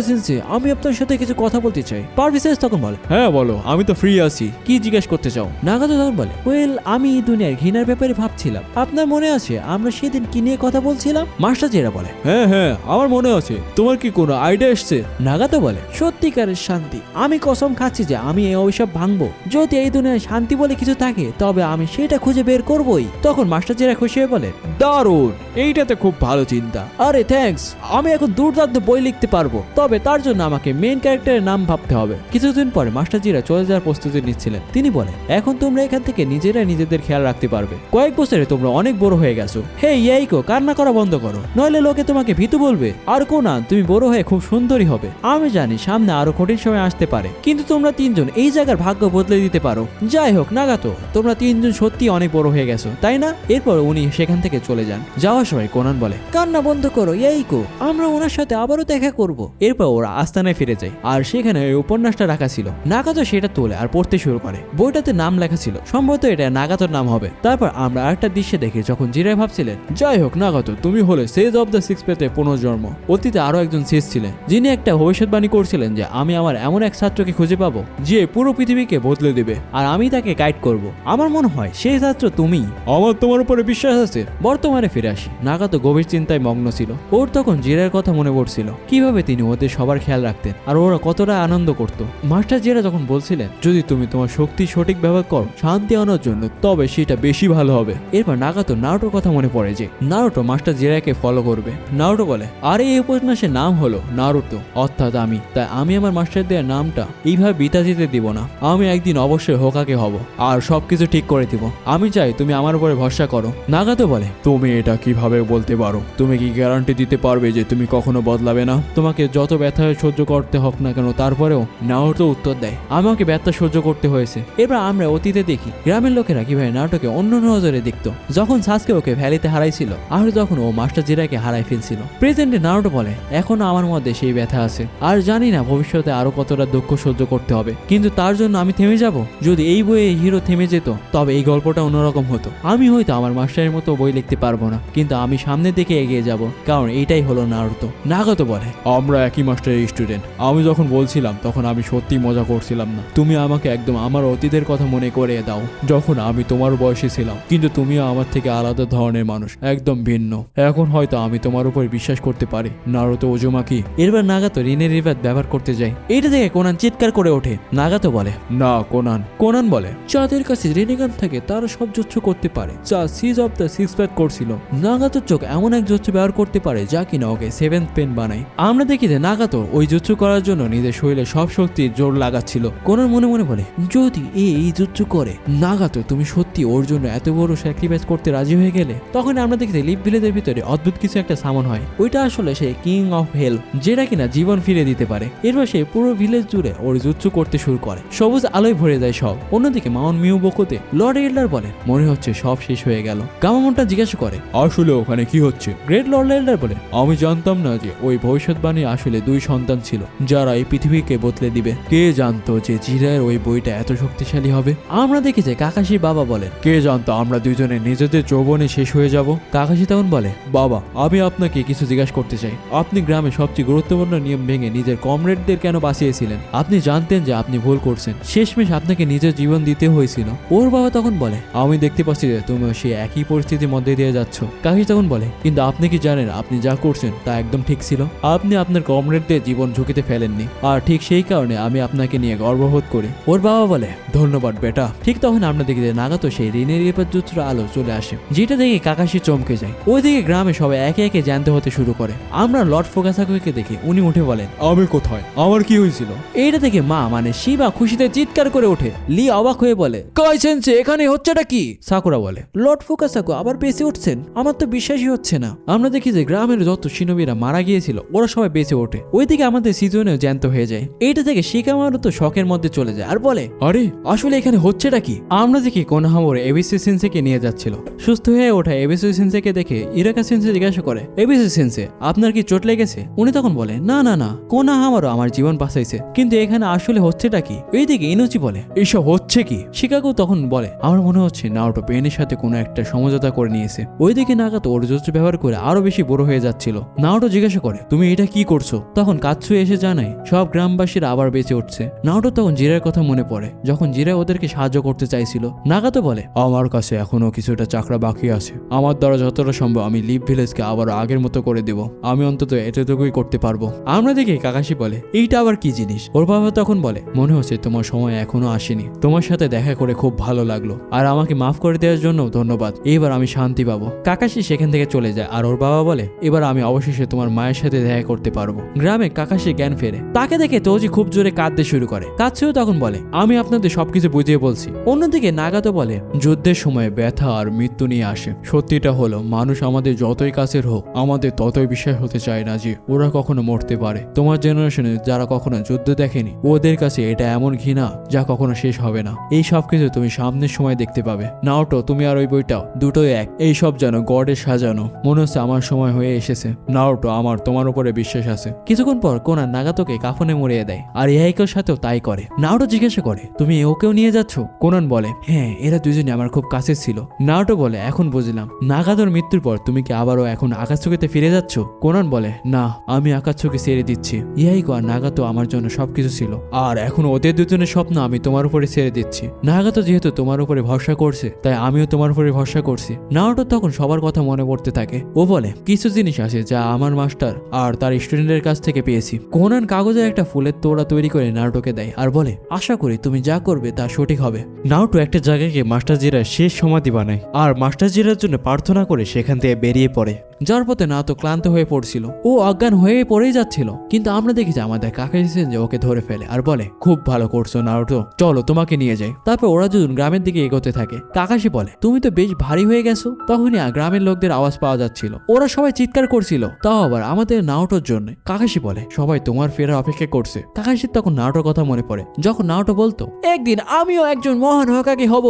সেন্সে আমি আপনার সাথে কিছু কথা বলতে চাই। পারভিসেজ তখন বলে হ্যাঁ বলো, আমি তো ফ্রি আছি, কি জিজ্ঞেস করতে চাও? নাগাতো তখন বলে ওয়েল আমি এই দুনিয়ার ঘৃণার ব্যাপারে ভাবছিলাম। আপনার মনে আছে আমরা সেদিন কি নিয়ে কথা বলছিলাম? মাস্টার জিরা বলে হ্যাঁ হ্যাঁ আমার মনে আছে, তোমার কি কোনো আইডিয়া এসছে? নাগাতো বলে সত্যিকারের শান্তি, আমি কসম খাচ্ছি যে আমি এই অভিশাপ ভাঙবো। যদি এই দুনিয়ায় শান্তি বলে কিছু থাকে তবে আমি সেটা খুঁজে বের করবই। তখন মাস্টার জিরা খুশি হয়ে বলে দারুণ, এইটাতে খুব ভালো চিন্তা। আরে থ্যাঙ্কস, আমি এখন দুর্দান্ত বই লিখতে পারবো, তবে তার জন্য আমাকে মেইন ক্যারেক্টারের নাম ভাবতে হবে। কিছুদিন পরে মাস্টার জিরা চলে যাওয়ার প্রস্তুতি নিচ্ছিলেন। তিনি বলে এখন তোমরা এখান থেকে নিজেরাই নিজেদের খেয়াল রাখতে পারবে। কয়েক বছরে তোমরা অনেক বড় হয়ে গেছো। হে ইয়াইকো কান্না করা বন্ধ করো, নইলে লোকে তোমাকে ভীতু বলবে। আর কোনান তুমি বড় হয়ে খুব সুন্দরী হবে। আমি জানি সামনে আরো কঠিন সময় আসতে পারে, কিন্তু তোমরা তিনজন এই জায়গার ভাগ্য বদলে দিতে পারো। যাই হোক নাগাতো, তোমরা তিনজন সত্যি অনেক বড় হয়ে গেছো, তাই না? এরপর উনি সেখান থেকে চলে যান। যাওয়ার সময় কোনান বলে কান্না বন্ধ করো ইয়াইকো, আমরা ওনার সাথে আবারও দেখা করব। এরপর ওরা আস্তানায় ফিরে যায় আর সেখানে ওই উপন্যাসটা রাখা ছিল। নাগাতো সেটা তোলে আর পড়তে শুরু করে। বইটাতে নাম লেখা ছিল, সম্ভবত এটা নাগাতোর নাম হবে। তারপর আমরা আরেকটা দৃশ্যে দেখি যখন জিরাই ভাবছিলেন যাই হোক নাগাতো তুমি হলে সেজ অফ দ্য সিক্স পেতে পুনর্জন্ম। অতীতে আরো একজন সেজ ছিলেন যিনি একটা ভবিষ্যৎবাণী করছিলেন যে আমি আমার এমন এক ছাত্রকে খুঁজে পাবো যে পুরো পৃথিবীকে বদলে দেবে, আর আমি তাকে গাইড করব। আমার মনে হয় সেই ছাত্র তুমি। আমার তোমার উপরে বিশ্বাস আছে। বর্তমানে ফিরে আসি। নাগাতো গভীর চিন্তায় মগ্ন ছিল। ওর তখন জিরার কথা মনে পড়ছিল, কিভাবে তিনি ওদের সবার খেয়াল রাখতেন আর ওরা কতটা আনন্দ করত। মাস্টার জিরা যখন বলছিলেন যদি তুমি তোমার শক্তি সঠিক ব্যবহার করো শান্তি আনার জন্য তবে সেটা বেশি ভালো হবে। এরপর নাগাতো নারুটোর কথা মনে পড়ে যে নারুটো মাস্টার জিরাকে ফলো করবে। নারুটো বলে আর এই উপন্যাসের নাম হলো নারুটো, অর্থাৎ আমি। তাই আমি আমার মাস্টার দেওয়ার নামটা এইভাবে বিতা যেতে দিব না। আমি একদিন অবশ্যই হোকাকে হব আর সবকিছু ঠিক করে দিব। আমি চাই তুমি আমার উপরে ভরসা করো। নাগাতো বলে তুমি এটা কিভাবে বলতে পারো? তুমি কি গ্যারান্টি দিতে পারবে যে তুমি কখনো বদলাবে না? তোমাকে যত ব্যথা সহ্য করতে হোক না কেন তারপরেও? নারুটো উত্তর দেয় আমাকে ব্যথা সহ্য করতে হয়েছে। এবার আমরা অতীতে দেখি গ্রামের লোকেরা কিভাবে নারুটোকে অন্য নজরে দেখতো যখন সাসকে ওকে ভ্যালিতে হারাইছিল আর যখন ও মাস্টার জিরাকে হারাই ফেলছিল। প্রেজেন্টে নারুটো বলে এখনো আমার মধ্যে সেই ব্যথা আছে, আর জানি না ভবিষ্যতে আরো কতটা দুঃখ সহ্য করতে হবে, কিন্তু তার জন্য আমি থেমে যাব? যদি এই বইয়ে হিরো থেমে যেত তবে এই গল্পটা অন্যরকম হতো। আমি হয়তো আমার মাস্টারের মতো বই লিখতে পারবো না, কিন্তু আমি সামনের দিকে এগিয়ে যাব, কারণ এইটাই হলো নারুতো। নাগাতো বলে, আমরা একই মাস্টারের স্টুডেন্ট। আমি যখন বলছিলাম তখন আমি সত্যি মজা করছিলাম না। তুমি আমাকে একদম আমার অতীতের কথা মনে করিয়ে দাও, যখন আমি তোমার বয়সে ছিলাম। কিন্তু তুমিও আমার থেকে আলাদা ধরনের মানুষ, একদম ভিন্ন। এখন হয়তো আমি তোমার উপর বিশ্বাস করতে পারি, নারুতো ওজোমাকি। এরবার নাগাতো রিনের রিভার ব্যবহার করতে যায়। এটা দেখে কোনান চিৎকার করে ওঠে। নাগাতো বলে, না কোনান। কোনান বলে, যাদের কাছে রেনেগান থাকে তারা সব জুৎসু করতে পারে, যা সিজ অফ দ্য সিক্স প্যাক করছিল। নাগাতোর চোখ এমন এক জুৎসু ব্যবহার করতে পারে যা কিনা ওকে সেভেন্থ পেন বানায়। আমরা দেখি যে নাগাতো ওই জুৎসু করার জন্য নিজের শরীরে সব শক্তির জোর লাগাচ্ছিল। কোনান মনে মনে বলে, যদি এই জুৎসু করে, নাগাতো তুমি সত্যি ওর জন্য এত বড় স্যাক্রিফাইস করতে রাজি হয়ে গেলে। তখন আমরা দেখি লিপ ভিলেজের ভিতরে অদ্ভুত কিছু একটা সামন হয়। ওইটা আসলে সে কিং অফ হেল, যেটা কিনা জীবন ফিরে দিতে পারে। এরপর সে পুরো ভিলেজ জুড়ে ওর জুৎসু করতে শুরু করে। সবুজ আলোয় ভরে যায় সব। অন্যদিকে মাউন্ট মিউ বকুতে লর্ড এল্ডার বলে, মনে হচ্ছে সব শেষ হয়ে গেল। গামামনটা জিজ্ঞাসা করে, আসলে ওখানে কি হচ্ছে? গ্রেট লর্ড এল্ডার বলে, আমি জানতাম না যে ওই ভবিষ্যৎবাণী আসলে 2 সন্তান ছিল যারা এই পৃথিবীকে বদলে দিবে। কে জানতো যে জিরায়ের ওই বইটা এত শক্তিশালী হবে? আমরা দেখি যে কাকাশির বাবা বলেন, কে জানতো আমরা দুইজনে নিজেদের যৌবনে শেষ হয়ে যাব। কাকাশি তখন বলে, বাবা আমি আপনাকে কিছু জিজ্ঞাসা করতে চাই। আপনি গ্রামে সবচেয়ে গুরুত্বপূর্ণ নিয়ম ভেঙে নিজের কমরেডদের কেন বাঁচিয়েছিলেন? আপনি জানতেন যে আপনি ভুল করছেন, শেষমেশ আপনাকে নিজের জীবন দিতে হয়েছিল। ওর বাবা তখন বলে, আমি দেখতে পাচ্ছি যে তুমি সে একই পরিস্থিতির মধ্যে দিয়ে যাচ্ছ। কাকাশি তখন বলে, কিন্তু আপনি কি জানেন আপনি যা করছেন তা একদম ঠিক ছিল। আপনি আপনার কমরেডদের জীবন ঝুঁকিতে ফেলেননি, আর ঠিক সেই কারণে আমি আপনাকে নিয়ে গর্ববোধ করি। ওর বাবা বলে, ধন্যবাদ বেটা। ঠিক তখন আমরা দেখি যে নাগাতো সেই ঋণের রিপার জুৎসুর আলো চলে আসে, যেটা দেখে কাকাশি চমকে যায়। ওইদিকে গ্রামে সবাই একে একে জানতে হতে শুরু করে। আমরা লর্ড ফোকাসাকুকে দেখি, উনি উঠে বলেন, আমি কোথায়? আমার কি হয়েছিল? এইটা দেখে মা মানে শিবা খুশিতে চিৎকার করে ওঠে। লি অবাক হয়ে বলে, কাই সেন্সে এখানে হচ্ছেটা কি? সাকুরা বলে, লর্ড ফোকাসাকু আবার বেঁচে উঠছেন? আমার তো বিশ্বাসই হচ্ছে না। আমরা দেখি যে গ্রামের যত শিনোবিরা মারা গিয়েছিল ওরা সবাই বেঁচে ওঠে। ওইদিকে আমাদের সিজনেও জ্যান্ত হয়ে যায়। এইটা থেকে শিকামারু তো শখের মধ্যে চলে যায় আর বলে, আরে আসলে এখানে হচ্ছেটা কি? আমরা দেখি কোনাহামোর এবিসি সেন্সেকে নিয়ে যাচ্ছিল। সুস্থ হয়ে ওঠা এবিসি সেন্সেকে দেখে ইরাকা সেন্সে জিজ্ঞাসা করে, এবিসি সেন্সে আপনার কি চোট লেগেছে? উনি তখন বলে, না না না, কোনাহামোরও আমার জীবন বাঁচাইছে, কিন্তু এখানে আসলে হচ্ছেটা কি? এইদিকে ইনুচি বলে, এইসব হচ্ছে কি? শিকাগো তখন বলে, আমার মনে হচ্ছে নারুটো পেনের সাথে কোনো একটা সমঝোতা করে নিয়েছে। ওইদিকে নাগাতো ওর জুৎসু ব্যবহার করে আরো বেশি বড় হয়ে যাচ্ছিল। নারুটো জিজ্ঞাসা করে, তুমি এটা কি করছো? তখন কাৎসুই এসে জানায় সব গ্রামবাসীরা আবার বেঁচে উঠছে। নারুটো তখন জিরার কথা মনে পড়ে, যখন জিরা ওদেরকে সাহায্য করতে চাইছিল। নাগাতো বলে, আমার কাছে এখনো কিছুটা চাকরা বাকি আছে, আমার দ্বারা যতটা সম্ভব আমি লিভ ভিলেজকে আবার আগের মতো করে দেব। আমি অন্তত এতটুকুই করতে পারবো। আমরা দেখি কাকাশি বলে, এইটা আবার কি জিনিস? ওর বাবা তখন বলে, মনে হচ্ছে তোমার সময় এখনো আসেনি। তোমার সাথে দেখা করে খুব ভালো লাগলো, আর আমাকে মাফ করে দেওয়ার জন্য ধন্যবাদ। এবার আমি শান্তি পাবো। কাকাশি সেখান থেকে চলে যায় আর ওর বাবা বলে, এবার আমি অবশেষে তোমার মায়ের সাথে দেখা করতে পারবো। গ্রামে কাকাশি জ্ঞান ফেরে। তাকে দেখে তোজি খুব জোরে কাঁদতে শুরু করে। কাৎসুও তখন বলে, আমি আপনাদের সবকিছু বুঝিয়ে বলছি। অন্যদিকে নাগাতো বলে, যুদ্ধের সময় ব্যথা আর মৃত্যু নিয়ে আসে। সত্যিটা হলো মানুষ আমাদের যতই কাছের হোক আমাদের ততই বিশ্বাস হতে চায় না যে ওরা কখনো মরতে পারে। তোমার জেনারেশনে যারা কখনো যুদ্ধ দেখেনি ওদের কাছে এটা এমন ঘৃণা যা কখনো শেষ হবে না। এই সব কিছু তুমি সামনের সময় দেখতে পাবে। নাওটো তুমি আর ওই বইটাও দুটোই এক। এই সব যেন গডের সাজানো। মনে হচ্ছে আমার সময় হয়ে এসেছে। নাওটো আমার তোমার উপরে বিশ্বাস আছে। কিছুক্ষণ পর কোনান নাগাতোকে কাফনে মরিয়ে দেয় আর ইহাইকোর সাথেও তাই করে। নাওটো জিজ্ঞাসা করে, তুমি ওকেও নিয়ে যাচ্ছ? কোনান বলে, হ্যাঁ, এরা দুজনে আমার খুব কাছে ছিল। নাওটো বলে, এখন বুঝলাম। নাগাতোর মৃত্যুর পর তুমি কি আবারও এখন আকাতসুকিতে ফিরে যাচ্ছ? কোনান বলে, না, আমি আকাতসুকি ছেড়ে দিচ্ছি। ইহাইকো আর নাগাতো আমার জন্য সবকিছু ছিল, আর এখন ওদের দুজনের স্বপ্ন আমি তোমার উপরে ছেড়ে দিচ্ছি। নাগাতো যেহেতু তোমার উপরে ভরসা করছে তাই আমিও তোমার উপরে ভরসা করছি। নাওটো তখন সবার কথা মনে পড়তে থাকে। ও বলে, কিছু জিনিস আছে যা আমার মাস্টার আর তার স্টুডেন্টের কাছ থেকে পেয়েছি। কোনান কাগজের একটা ফুলের তোড়া তৈরি করে নারুটোকে দেয় আর বলে, আশা করি তুমি যা করবে তা সঠিক হবে। নারুটো একটা জায়গাকে মাস্টার জিরার শেষ সমাধি বানায় আর মাস্টার জিরার জন্য প্রার্থনা করে সেখান থেকে বেরিয়ে পড়ে। যার পথে নারুতো ক্লান্ত হয়ে পড়ছিল, ও অজ্ঞান হয়ে পড়েই যাচ্ছিল। কিন্তু আমরা দেখি যে আমাদের কাকাশি সেন্সে ওকে ধরে ফেলে আর বলে, খুব ভালো করছো নারুটো, চলো তোমাকে নিয়ে যাই। তারপর ওরা দুজন গ্রামের দিকে এগোতে থাকে। কাকাশি বলে, তুমি তো বেশ ভারী হয়ে গেছো। তখনই গ্রামের লোকদের আওয়াজ পাওয়া যাচ্ছিল। ওরা সবাই চিৎকার করছিল, তাও আবার আমাদের নারুটোর জন্য। কাকাশি বলে, সবাই তোমার ফেরার অপেক্ষা করছে। কাকাশির তখন নারুটোর কথা মনে পড়ে, যখন নারুটো বলতো, একদিন আমিও একজন মহান হকাগে হব,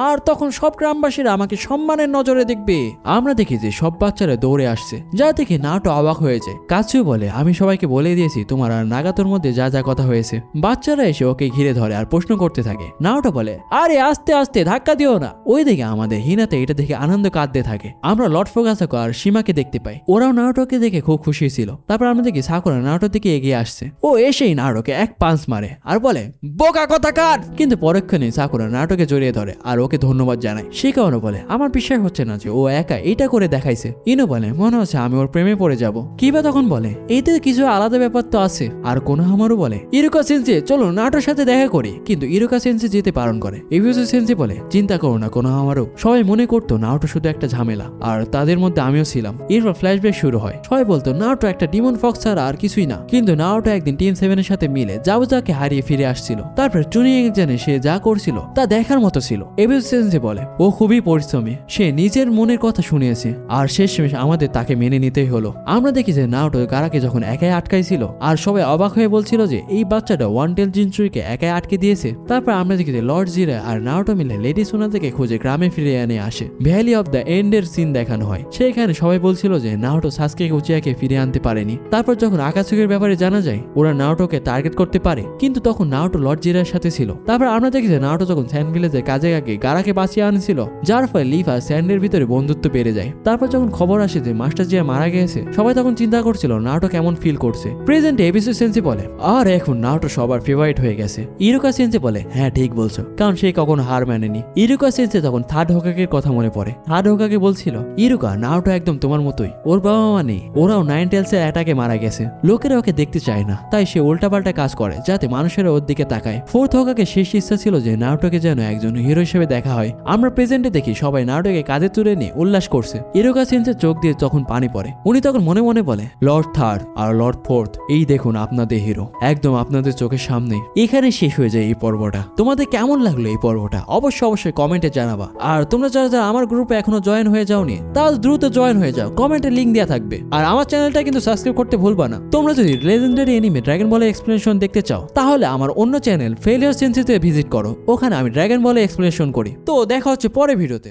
আর তখন সব গ্রামবাসীরা আমাকে সম্মানের নজরে দেখবে। আমরা দেখি যে সব বাচ্চারা দৌড়ে পড়ে আসছে, যা দেখে নাওটো অবাক হয়ে যায়। কাৎসুয়ো বলে, আমি সবাইকে বলে দিয়েছি তোমার আর নাগাতোর মধ্যে যা যা কথা হয়েছে। বাচ্চারা এসে ওকে ঘিরে ধরে আর প্রশ্ন করতে থাকে। নাওটো বলে, আরে আস্তে আস্তে ধাক্কা দিও না। ওইদিকে আমাদের হিনাতে এটা দেখে আনন্দ কাঁদতে থাকে। আমরা লর্ড ফোগাসাকো আর সীমাকে দেখতে পাই, ওরাও নাওটোকে দেখে খুব খুশি ছিল। তারপর আমরা দেখি সাকুরা নাওটোর দিকে এগিয়ে আসছে। ও এসেই নাওটোকে এক পাঞ্চ মারে আর বলে, বোকা কোথাকার। কিন্তু পরক্ষণে সাকুরা নাওটোকে জড়িয়ে ধরে আর ওকে ধন্যবাদ জানায়। শিকানো বলে, আমার বিশ্বাস হচ্ছে না যে ও একা এটা করে দেখাইছে। ইনো বলে, মনে হচ্ছে আমি ওর প্রেমে পড়ে যাব। কিবা তখন বলে, এতে কিছু আলাদা ব্যাপার তো আছে। আর কোনোহামারু বলে, ইরুকা সেন্সে চলো নাওটোর সাথে দেখা করি। কিন্তু ইরুকা সেন্সে যেতে বারণ করে। এবিউসু সেন্সে বলে, চিন্তা করো না কোনোহামারু, সবাই মনে করতো নাওটো শুধু একটা ঝামেলা, আর তাদের মধ্যে আমিও ছিলাম। এরপর ফ্ল্যাশব্যাক শুরু হয়। সবাই বলতো নাওটো একটা ডিমন ফক্স ছাড়া আর কিছুই না। কিন্তু নাওটো একদিন টিম 7 এর সাথে মিলে জাবুজাকে হারিয়ে ফিরে আসছিল। তারপর চুনি জানে সে যা করছিল তা দেখার মতো ছিল। এবিউসু সেন্সে বলে, ও খুবই পরিশ্রমী, সে নিজের মনের কথা শুনিয়েছে আর শেষমেশ আমাদের তাকে মেনে নিতেই হলো। আমরা দেখি যে নাওটো গারাকে যখন একাই আটকাইছিল আর সবাই অবাক হয়ে বলছিল যে এই বাচ্চাটা ওয়ান টেল জিনচুরিকে একাই আটকে দিয়েছে। তারপর আমরা দেখি যে লর্ড জিরা আর নাওটো মিলে লেডি সোনা থেকে খুঁজে গ্রামে ফিরে এনে আসে। ভ্যালি অফ দ্য এন্ডের সিন দেখানো হয়। সেখানে সবাই বলছিল যে নাওটো সাসকে উচিয়াকে ফিরে আনতে পারেনি। তারপর যখন আকাশুকের ব্যাপারে জানা যায় ওরা নাওটোকে টার্গেট করতে পারে, কিন্তু তখন নাওটো লর্ড জিরার সাথে ছিল। তারপর আমরা দেখি যে নাওটো যখন স্যান্ড ভিলেজের কাজে আগে গারাকে বাঁচিয়ে আনছিল, যার ফলে লিফ আর স্যান্ডের ভিতরে বন্ধুত্ব বেড়ে যায়। তারপর যখন খবর আসে যে মাস্টার জিয়া মারা গেছে, সবাই তখন চিন্তা করছিল নাওটো কেমন ফিল করছে। প্রেজেন্টে এবিসু সেন্সি বলে, আর এখন নাওটো সবার ফেভারিট হয়ে গেছে। ইরুকা সেন্সি বলে, হ্যাঁ ঠিক বলছো, কারণ সে কখনো হার মানেনি। ইরুকা সেন্সি তখন থার্ড হোকাগের কথা মনে পড়ে। থার্ড হোকাগে বলছিল, ইরুকা নাওটো একদম তোমার মতোই, ওর বাবা মা নেই, ওরাও 9 টেলসের অ্যাটাকে মারা গেছে। লোকেরা ওকে দেখতে চায় না, তাই সে উল্টাপাল্টা কাজ করে যাতে মানুষেরা ওর দিকে তাকায়। ফোর্থ হোকাগে শেষ ইচ্ছা ছিল যে নাওটোকে যেন একজন হিরো হিসেবে দেখা হয়। আমরা প্রেজেন্টে দেখি সবাই নাওটোকে কাঁধে তুলে নিয়ে উল্লাস করছে। ইরুকা সেন্সের চোখ দিয়ে তখন পানি পড়ে। উনি তখন মনে মনে বলে, লর্ড থার্ড আর লর্ড ফোর্থ, এই দেখুন আপনাদের হিরো, একদম আপনাদের চোখের সামনে। এখানে শেষ হয়ে যায় এই পর্বটা। তোমাদের কেমন লাগলো এই পর্বটা অবশ্যই কমেন্টে জানাবা। আর তোমরা যারা যারা আমার গ্রুপে এখনো জয়েন হয়ে যাওনি, তাহলে দ্রুত জয়েন হয়ে যাও, কমেন্টে লিংক দেওয়া থাকবে। আর আমার চ্যানেলটা কিন্তু সাবস্ক্রাইব করতে ভুলবা না। তোমরা যদি লেজেন্ডারি এনিমে ড্রাগন বলের এক্সপ্লেনেশন দেখতে চাও, তাহলে আমার অন্য চ্যানেল ফেলিয়ার সেন্সিতে ভিজিট করো, ওখানে আমি ড্রাগন বলে এক্সপ্লেনেশন করি। তো দেখা হচ্ছে পরে ভিডিওতে।